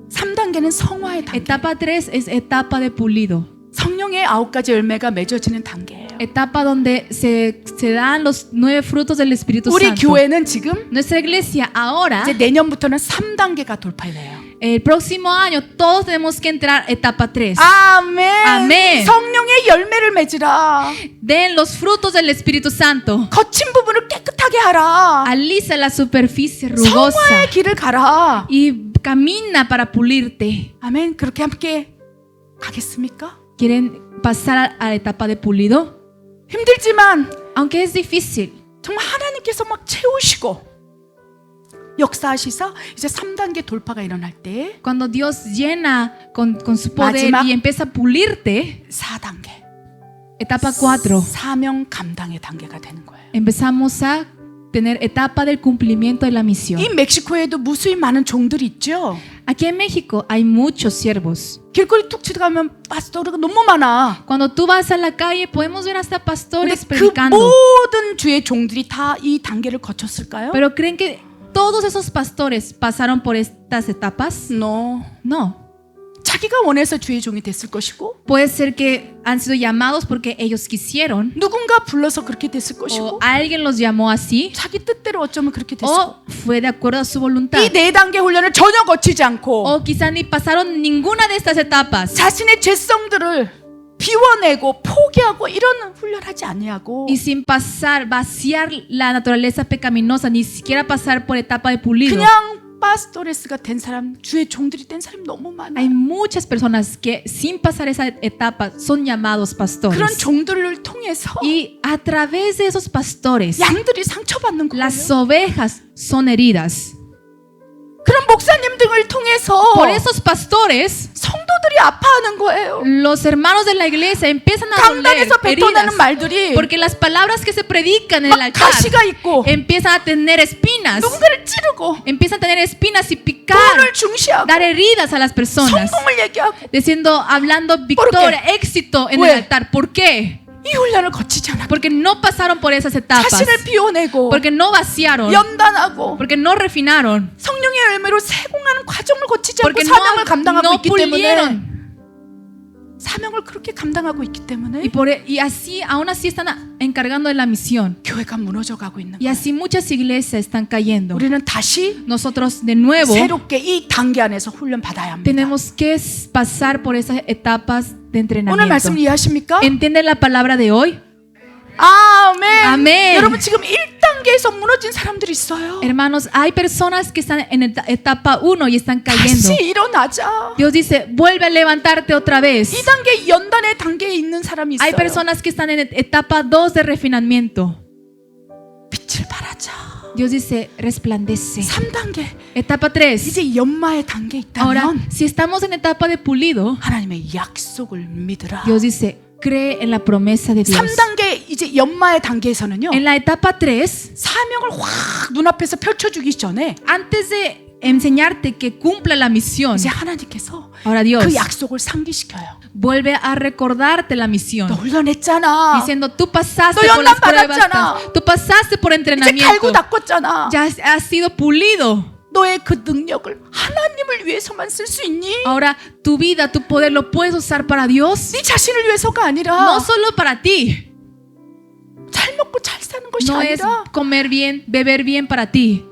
3단계는 성화의 단계. Etapa 3 es etapa de pulido. 성령의 9가지 열매가 맺어지는 단계예요. Etapa donde se dan los 9 frutos del Espíritu 우리 Santo. 교회는 지금 Nuestra iglesia ahora, 이제 내년부터는 3단계가 돌파해요. el próximo año, todos tenemos que entrar etapa 3. 아멘. 아멘. 성령의 열매를 맺으라. Den los frutos del Espíritu Santo. 거친 부분을 깨끗하게 하라. Alisa la superficie rugosa 성화의 길을 가라. y camina para pulirte. 아멘. 그렇게 함께 가겠습니까? ¿Quieren pasar a la etapa de pulido? 힘들지만 Aunque es difícil, 정말 하나님께서 막 채우시고 역사하시사 이제 3단계 돌파가 일어날 때 cuando Dios llena con su poder 마지막 y empieza a pulirte, 4단계 etapa 4, 사명 감당의 단계가 되는 거예요. empezamos a tener etapa del cumplimiento de la misión. 이 멕시코에도 무수히 많은 종들이 있죠. Aquí en México hay muchos siervos. 길거리 툭 지나가면 파스토르가 너무 많아. Cuando tú vas a la calle podemos ver hasta 근데 pastores 그 predicando. 모든 주의 종들이 다 이 단계를 거쳤을까요? Pero ¿creen que todos esos pastores pasaron por estas etapas? No. No. 자기가 원해서 주의 종이 됐을 것이고 Puede ser que han sido llamados porque ellos quisieron 누군가 불러서 그렇게 됐을 o 것이고 alguien los llamó así 자기 뜻대로 어쩌면 그렇게 됐을 o fue de acuerdo a su voluntad. 이 4단계 훈련을 전혀 거치지 않고 O quizá ni pasaron ninguna de estas etapas 자신의 죄성들을 비워내고 포기하고 이런 훈련하지 아니하고 y sin pasar, vaciar la naturaleza pecaminosa, ni siquiera pasar por etapa de pulido. 그냥 파스토레스가 된 사람, 주의 종들이 된 사람이 너무 많아. Hay muchas personas que sin pasar esa etapa son llamados 그런 pastores. 종들을 통해서 Y a través de esos pastores, 양들이 상처받는 거예요. las ovejas son heridas. 그런 목사님 등을 통해서 Por esos pastores, 성도들이 아파하는 거예요. los hermanos de la iglesia empiezan a doler 강단에서 뱉어나는 heridas. 말들이 Porque las palabras que se predican en el 막 altar 가시가 있고 empiezan a tener espinas. 누군가를 찌르고 Empiezan a tener espinas y picar, 돈을 중시하고 dar heridas a las personas. 성공을 얘기하고 Hablando victoria, éxito en ¿Por el qué? altar. ¿Por qué? 이 훈련을 거치지 않았고 Porque no pasaron por esas etapas. 자신을 비워내고 Porque no vaciaron. 연단하고 Porque no refinaron. 성령의 열매로 세공하는 과정을 거치지 않고 Porque 사명을 감당하고 no 있기 때문에 pulieron. 사명을 그렇게 감당하고 있기 때문에 Y así, aún así están encargando de la misión. 교회가 무너져가고 있는 Y 거예요. así muchas iglesias están cayendo. 우리는 다시 Nosotros de nuevo 새롭게 이 단계 안에서 훈련 받아야 합니다. tenemos que pasar por esas etapas de 오늘 말씀 entrenamiento. 이해하십니까? ¿Entienden la palabra de hoy? 아멘. 아멘. 여러분 지금 1단계에서 무너진 사람들이 있어요. Hermanos, hay personas que están en etapa 1 y están cayendo. 다시 일어나자. Dios dice, vuelve a levantarte otra vez. 2단계 연단의 단계에 있는 사람이 Hay 있어요. personas que están en etapa 2 de refinamiento. 빛을 발하자. Dios dice, resplandece. 3단계. Etapa 3. 이제 연마의 단계에 Ahora, 있다면 si estamos en etapa de pulido, 하나님의 약속을 믿으라. Dios dice, cree en la promesa de Dios. 3단계 이제 연마의 단계에서는요. En la etapa 3, 사명을 확 눈앞에서 펼쳐주기 전에 antes de enseñarte que cumpla la misión, 이제 하나님께서 ahora Dios 그 약속을 상기시켜요. vuelve a recordarte la misión. 너 훈련했잖아. Diciendo, tú pasaste 너 por las 연단 pruebas, 받았잖아. tú pasaste por 이제 갈고 entrenamiento, 닦았잖아. ya has sido pulido. 너의 그 능력을 하나님을 위해서만 쓸 수 있니? Ahora tu vida, tu poder lo puedes usar para Dios, 네 자신을 위해서가 아니라 no solo para ti. 잘 먹고 잘 사는 것이 No es 아니라 comer bien, beber bien para ti.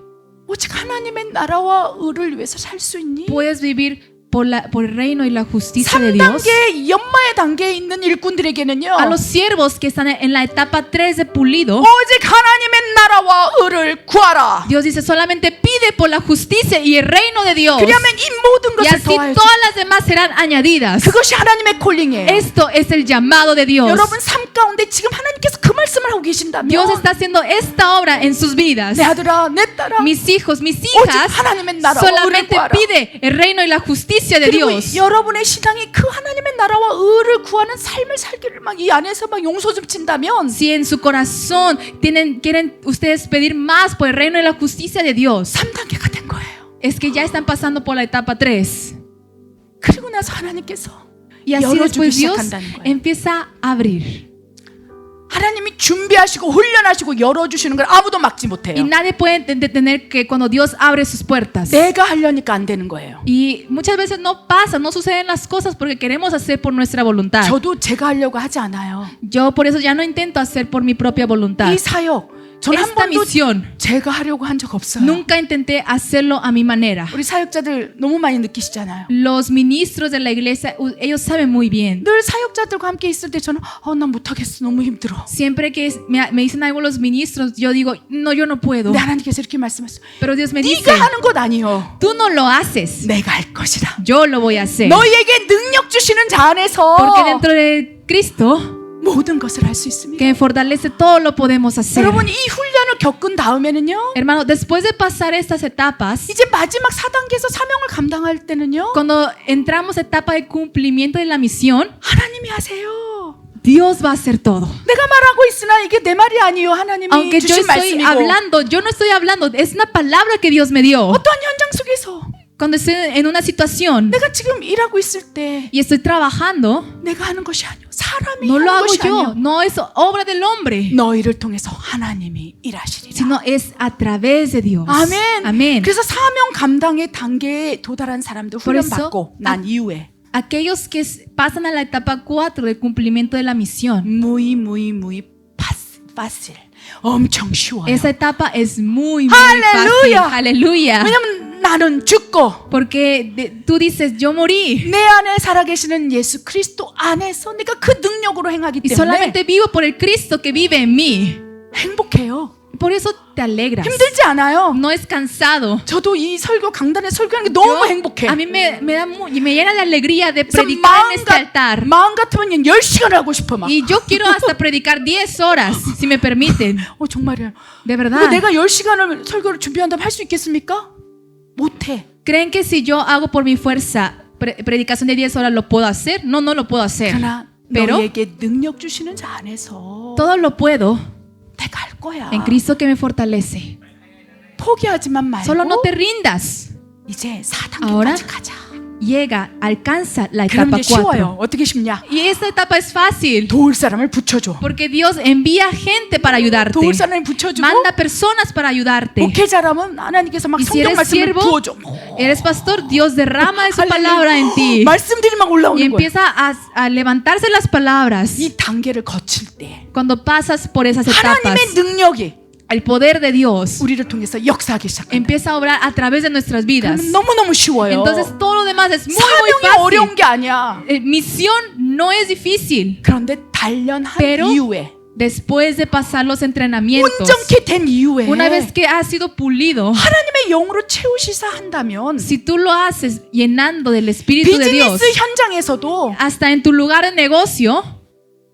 오직 하나님의 나라와 의를 위해서 살 수 있니? Puedes vivir por el reino y la justicia de Dios. 3단계 연마의 단계에 있는 일꾼들에게는요. A los siervos que están en la etapa 3 de pulido, 오직 하나님의 나라와 의를 구하라. Dios dice, solamente pide por la justicia y el reino de Dios. 그러면 이 모든 Y 것을 así 더하여 todas las demás serán añadidas. 그것이 하나님의 콜링이에요. Esto es el llamado de Dios. 여러분 삶 가운데 지금 하나님께서 그 말씀을 하고 계신다면 Dios está haciendo esta obra en sus vidas. 내 아들아 내 딸아 Mis hijos, mis 오직 hijas, 하나님의 나라와 의를 solamente 구하라. pide el reino y la justicia de 그리고 Dios. 여러분의 신앙이 그 하나님의 나라와 의를 구하는 삶을 살기를 막 이 안에서 막 용서 좀 친다면 Si en su corazón quieren ustedes pedir más por el reino y la justicia de Dios, 3단계가 된 거예요. es que ya están pasando por la etapa 3. 그리고 나서 하나님께서 Y así 열어주기 después Dios 시작한다는 거예요. empieza a abrir. 하나님이 준비하시고 훈련하시고 열어주시는 걸 아무도 막지 Y 못해요. nadie puede detener que cuando Dios abre sus puertas. 내가 하려니까 안 되는 거예요. Y muchas veces no pasa, no suceden las cosas porque queremos hacer por nuestra voluntad. 저도 제가 하려고 하지 않아요. Yo por eso ya no intento hacer por mi propia voluntad. 이 사역 전 한 Esta 번도 misión 제가 하려고 한 적 없어요. nunca intenté hacerlo a mi manera. 우리 사역자들 너무 많이 느끼시잖아요. Los ministros de la iglesia, ellos saben muy bien. 늘 사역자들과 함께 있을 때 저는 난 못하겠어. 너무 힘들어. Siempre que me dicen algo los ministros, yo digo, no, yo no puedo. 근데 하나님께서 이렇게 말씀하셨어요. Pero Dios me dice, 네가 하는 것 아니요. tú no lo haces, 내가 할 것이다. yo lo voy a hacer. 너희에게 능력 주시는 자 안에서 Porque dentro de Cristo, 모든 것을 할 수 있습니다. que me fortalece, todo lo podemos hacer. 여러분 이 훈련을 겪은 다음에는요. Hermano, después de pasar estas etapas, 이제 마지막 4단계에서 사명을 감당할 때는요. cuando entramos a etapa de cumplimiento de la misión, 하나님이 하세요. Dios va a hacer todo. 내가 말하고 있으나 이게 내 말이 아니요. 하나님이 Aunque yo 주신 estoy 말씀이고. hablando, yo no estoy hablando, es una palabra que Dios me dio. 어떠한 현장 속에서 Cuando estoy en una situación 내가 지금 일하고 있을 때 y estoy trabajando, 내가 하는 것이 아니요. 사람이 no lo 하는 hago 것이 yo, 아니요. no es obra del hombre, 너희를 통해서 하나님이 일하시리라. sino es a través de Dios. 아멘. Amén. 그래서 사명 감당의 단계에 도달한 사람들 Por 훈련 eso, 받고 난 이후에 Aquellos que pasan a la etapa 4 del cumplimiento de la misión, muy fácil. 엄청 쉬워요. esa etapa es muy Aleluya. fácil. Aleluya. 왜냐면 나는 죽고 Porque tú dices, yo morí 내 안에 살아계시는 예수 그리스도 안에서 내가 그 능력으로 행하기 y 때문에 solamente vivo por el Cristo que vive en mí. 행복해요. Por eso te alegras. 힘들지 않아요. No es cansado. 저도 이 설교 강단에 설교하는 게 너무 행복해. A mí me llena de alegría de 그래서 predicar en este altar. 마음 같으면 10시간을 하고 싶어 막. Y yo quiero hasta predicar 10 horas, si me permiten. 정말이에요. De 근데 verdad. 내가 10시간을 설교를 준비한다면 할 수 있겠습니까? 못해. ¿Creen que si yo hago por mi fuerza predicación de 10 horas lo puedo hacer? No, no lo puedo hacer. 그러나 Pero 너에게 능력 주시는 자 안에서 todo lo puedo 내가 할 거야. en Cristo que me fortalece. 포기하지만 말고 Solo no te rindas. 이제 Ahora 4단계까지 가자. Llega, alcanza la 그럼 etapa 이제 4. 쉬워요. 어떻게 쉽냐? Y esta etapa es fácil. 도울 사람을 붙여줘. Porque Dios envía gente para ayudarte. 도울 사람을 붙여주고 Manda personas para ayudarte. 목회자라면 하나님께서 막 Y si 성경 eres 말씀을 siervo, 부어줘. eres pastor, Dios derrama de su 할렐루야. palabra en ti. 말씀들이 막 Y 올라오는 거야. empieza a levantarse las palabras. 이 단계를 거칠 때 Cuando pasas por esas etapas, 하나님의 능력이 el poder de Dios 우리를 통해서 역사하기 시작한다. empieza a obrar a través de nuestras vidas. 그러면 너무너무 쉬워요. Entonces todo lo demás es muy 사명이 어려운 fácil. 게 아니야. Misión no es difícil. 그런데 단련한 Pero 이후에 después de pasar los entrenamientos, 온전케 된 이후에 una vez que has sido pulido, 하나님의 영으로 채우시사 한다면 si tú lo haces llenando del Espíritu de Dios, 비즈니스 현장에서도 hasta en tu lugar de negocio,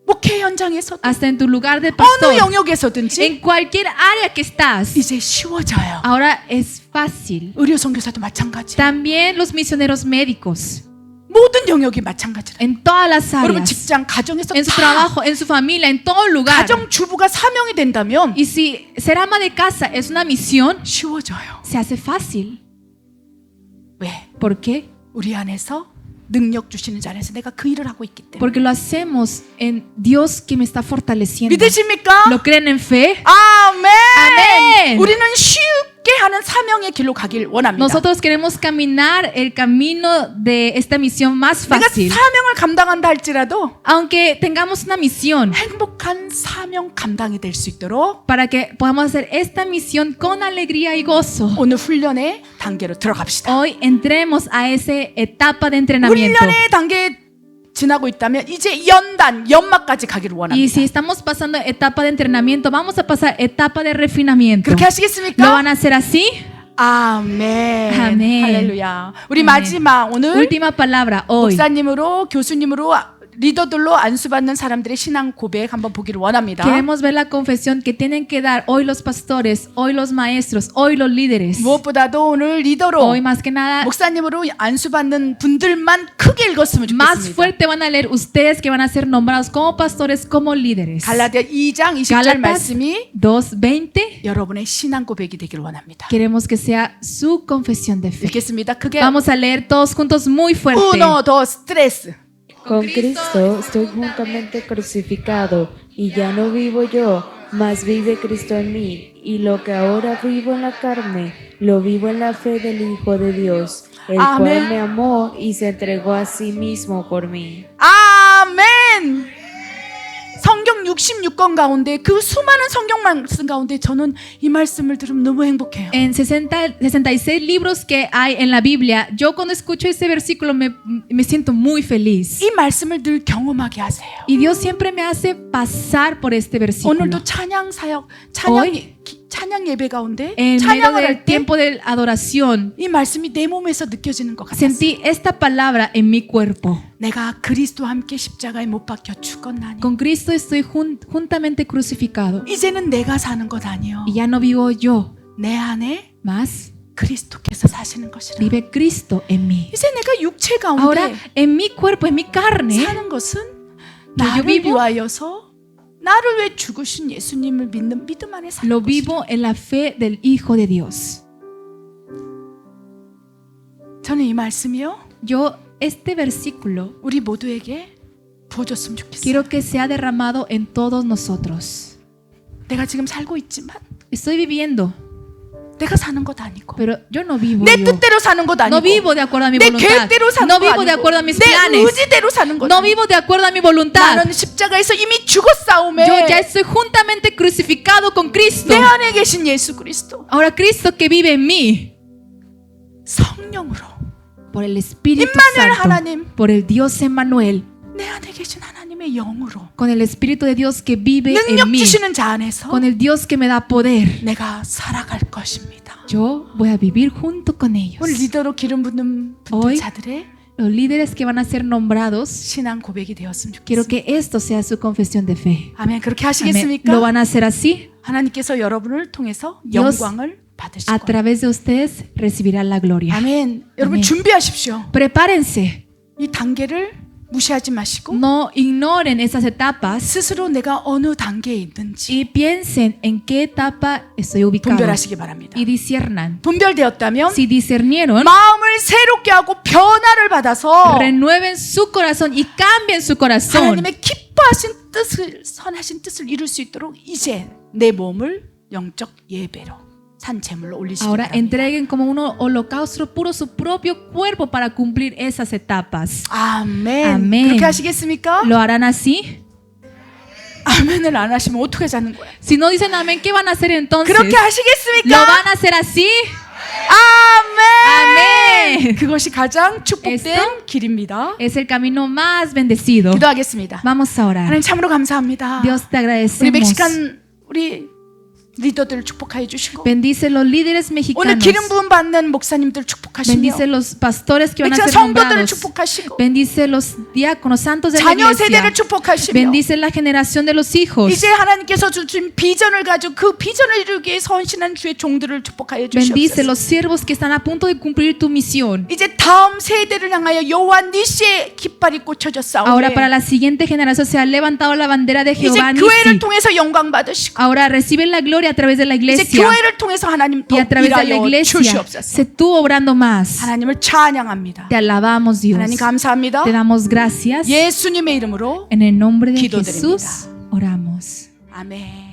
목회 현장에서도 hasta en tu lugar de 어느 pastor, 영역에서든지 en cualquier área que estás, 이제 쉬워져요. ahora es fácil. 의료 선교사도 마찬가지. También los misioneros médicos, 모든 영역이 마찬가지라. en todas las 여러분 áreas, 직장, 가정에서 en su 다 trabajo, en su familia, en todo lugar. 가정 주부가 사명이 된다면 Y si ser ama de casa es una misión, 쉬워져요. se hace fácil. 왜? ¿Por qué? 우리 안에서 능력 주시는 자리에서 내가 그 일을 하고 있기 때문에. Porque lo hacemos en Dios que me está fortaleciendo. 믿으십니까? ¿Lo creen en fe? 아멘. 아멘. 우리는 쉽게 하는 사명의 길로 가길 원합니다. Nosotros queremos caminar el camino de esta misión más 내가 fácil. 사명을 감당한다 할지라도 Aunque tengamos una misión, 행복한 사명 감당이 될 수 있도록 para que podamos hacer esta misión con alegría y gozo, 오늘 훈련의 단계로 들어갑시다. hoy entremos a esa etapa de entrenamiento. 훈련의 단계 지나고 있다면 이제 연막까지 가기를 Y si 원합니다. estamos pasando etapa de entrenamiento, vamos a pasar etapa de refinamiento. 그렇게 ¿Lo 하시겠습니까? van a hacer así? 아멘. 아멘. 할렐루야. 우리 아멘. 마지막 오늘 Última palabra hoy. 목사님으로 교수님으로 리더들로 안수받는 사람들의 신앙 고백 한번 보기를 원합니다. Queremos ver la confesión que tienen que dar hoy los pastores, hoy los maestros, hoy los líderes. 무엇보다도 오늘 리더로 Hoy más que nada, 목사님으로 안수받는 분들만 크게 읽었으면 más 좋겠습니다. fuerte van a leer ustedes que van a ser nombrados como pastores, como líderes. 갈라디아 2장 20절 Gálatas 말씀이 2:20. 여러분의 신앙 고백이 되기를 원합니다. Queremos que sea su confesión de fe. 읽겠습니다. 크게 Vamos a leer todos juntos muy fuerte. uno, dos, tres. Con Cristo estoy juntamente crucificado, y ya no vivo yo, mas vive Cristo en mí, y lo que ahora vivo en la carne, lo vivo en la fe del Hijo de Dios, el Amén. cual me amó y se entregó a sí mismo por mí. 아멘. 성경 66권 가운데 그 수많은 성경 말씀 가운데 저는 이 말씀을 들으면 너무 행복해요. En 66 libros que hay en la Biblia, yo cuando escucho ese versículo me siento muy feliz. 이 말씀을 늘 경험하게 하세요. Y Dios siempre me hace pasar por este versículo. 오늘도 찬양 사역, 찬양 예배 가운데 En medio 찬양을 del 할 때 tiempo de adoración, 이 말씀이 내 몸에서 느껴지는 것 같았어요. sentí esta palabra en mi cuerpo. 내가 그리스도와 함께 십자가에 못 박혀 죽었나니 Con Cristo estoy juntamente crucificado. 이제는 내가 사는 것 아니요 Y ya no vivo yo, 내 안에 más 그리스도께서 사시는 것이라. vive Cristo en mí. 이제 내가 육체 Ahora, 가운데 en mi cuerpo, en mi carne, 사는 것은 yo 나를 vivo- 위하여서 나를 위해 죽으신 예수님을 믿는 믿음 안에 사는 lo 것이라. vivo en la fe del Hijo de Dios. 저는 이 말씀이요 Yo, este versículo, 우리 모두에게 부어줬으면 좋겠어요. quiero que sea derramado en todos nosotros. 내가 지금 살고 있지만 Estoy viviendo, 내가 사는 것 아니고 pero yo no vivo. 내 yo. 뜻대로 사는 것 아니고 No vivo de acuerdo a mi 내 voluntad. 계획대로 사는 No 거 vivo de 아니고 acuerdo a mis 내 planes. 의지대로 사는 것 No 아니고 vivo de acuerdo a mi voluntad. 나는 십자가에서 이미 죽었사오매 Yo ya estoy juntamente crucificado con Cristo. 내 안에 계신 예수 그리스도 Ahora Cristo que vive en mí, 성령으로 por el Espíritu 임마누엘 Santo, 하나님 por el Dios Emmanuel, 내 안에 계신 하나님의 영으로 con el Espíritu de Dios que vive en 능력 mí, 주시는 자 안에서 con el Dios que me da poder, 내가 살아갈 것입니다. yo voy a vivir junto con ellos. 오늘 리더로 기름 붓는 Hoy, 분들 자들의 los líderes que van a ser nombrados, 신앙 고백이 되었으면 quiero 좋겠습니다. que esto sea su confesión de fe. 아멘. 그렇게 Amén. 하시겠습니까? ¿Lo van a hacer así? 하나님께서 여러분을 통해서 Dios 영광을 받으실 a 거예요. través de ustedes recibirá la gloria. 아멘. 여러분 아멘. 준비하십시오. Prepárense. 이 단계를 무시하지 마시고 No ignoren esas etapas 스스로 내가 어느 단계에 있는지 y piensen en qué etapa estoy ubicado 분별하시기 바랍니다. y disciernan. 분별되었다면 Si discernieron, 마음을 새롭게 하고 변화를 받아서 renueven su corazón y cambien su corazón. 하나님의 기뻐하신 뜻을 선하신 뜻을 이룰 수 있도록 이제 내 몸을 영적 예배로 산 제물로 올리시기 Ahora 바랍니다. entreguen como un holocausto puro su propio cuerpo para cumplir esas etapas. 아멘. 아멘. 그렇게 하시겠습니까? ¿Lo harán así? 아멘을 안 하시면 어떻게 하자는 거야? Si no dicen amén, ¿qué van a hacer entonces? 그렇게 ¿Lo 하시겠습니까? van a hacer así? 아멘. 아멘. 그것이 가장 축복된 Esto 길입니다. Es el camino más bendecido. 기도하겠습니다. Vamos a orar. 하나님 참으로 감사합니다. Dios te 우리 agradecemos. 멕시칸 우리 리더들을 축복하여 주시고 Bendice los líderes 오늘 mexicanos. 기름 부음 받는 목사님들 축복하시며 Bendice los pastores que van a 멕시칸 ser 성도들을 nombrados. 축복하시고 Bendice los diáconos santos de la 자녀 세대를 iglesia. 축복하시며 Bendice la generación de los hijos. 이제 하나님께서 주신 비전을 가지고 그 비전을 이루기 위해 선신한 주의 종들을 축복하여 Bendice 주시옵소서. los siervos que están a punto de cumplir tu misión. 이제 다음 세대를 향하여 여호와 니시의 깃발이 꽂혀졌사오니 Ahora para la siguiente generación se ha levantado la bandera de 이제 Jehová 교회를 Nissi. 통해서 영광 받으시고 Ahora reciben la gloria a través de la 이제 iglesia. 교회를 통해서 하나님 더 Y a través de la 일하여 iglesia 주시옵소서. se tú obrando más. 하나님을 찬양합니다. Te alabamos, Dios. 하나님 감사합니다. Te damos gracias. 예수님의 이름으로 En el nombre de 기도드립니다. Jesús oramos. 아멘.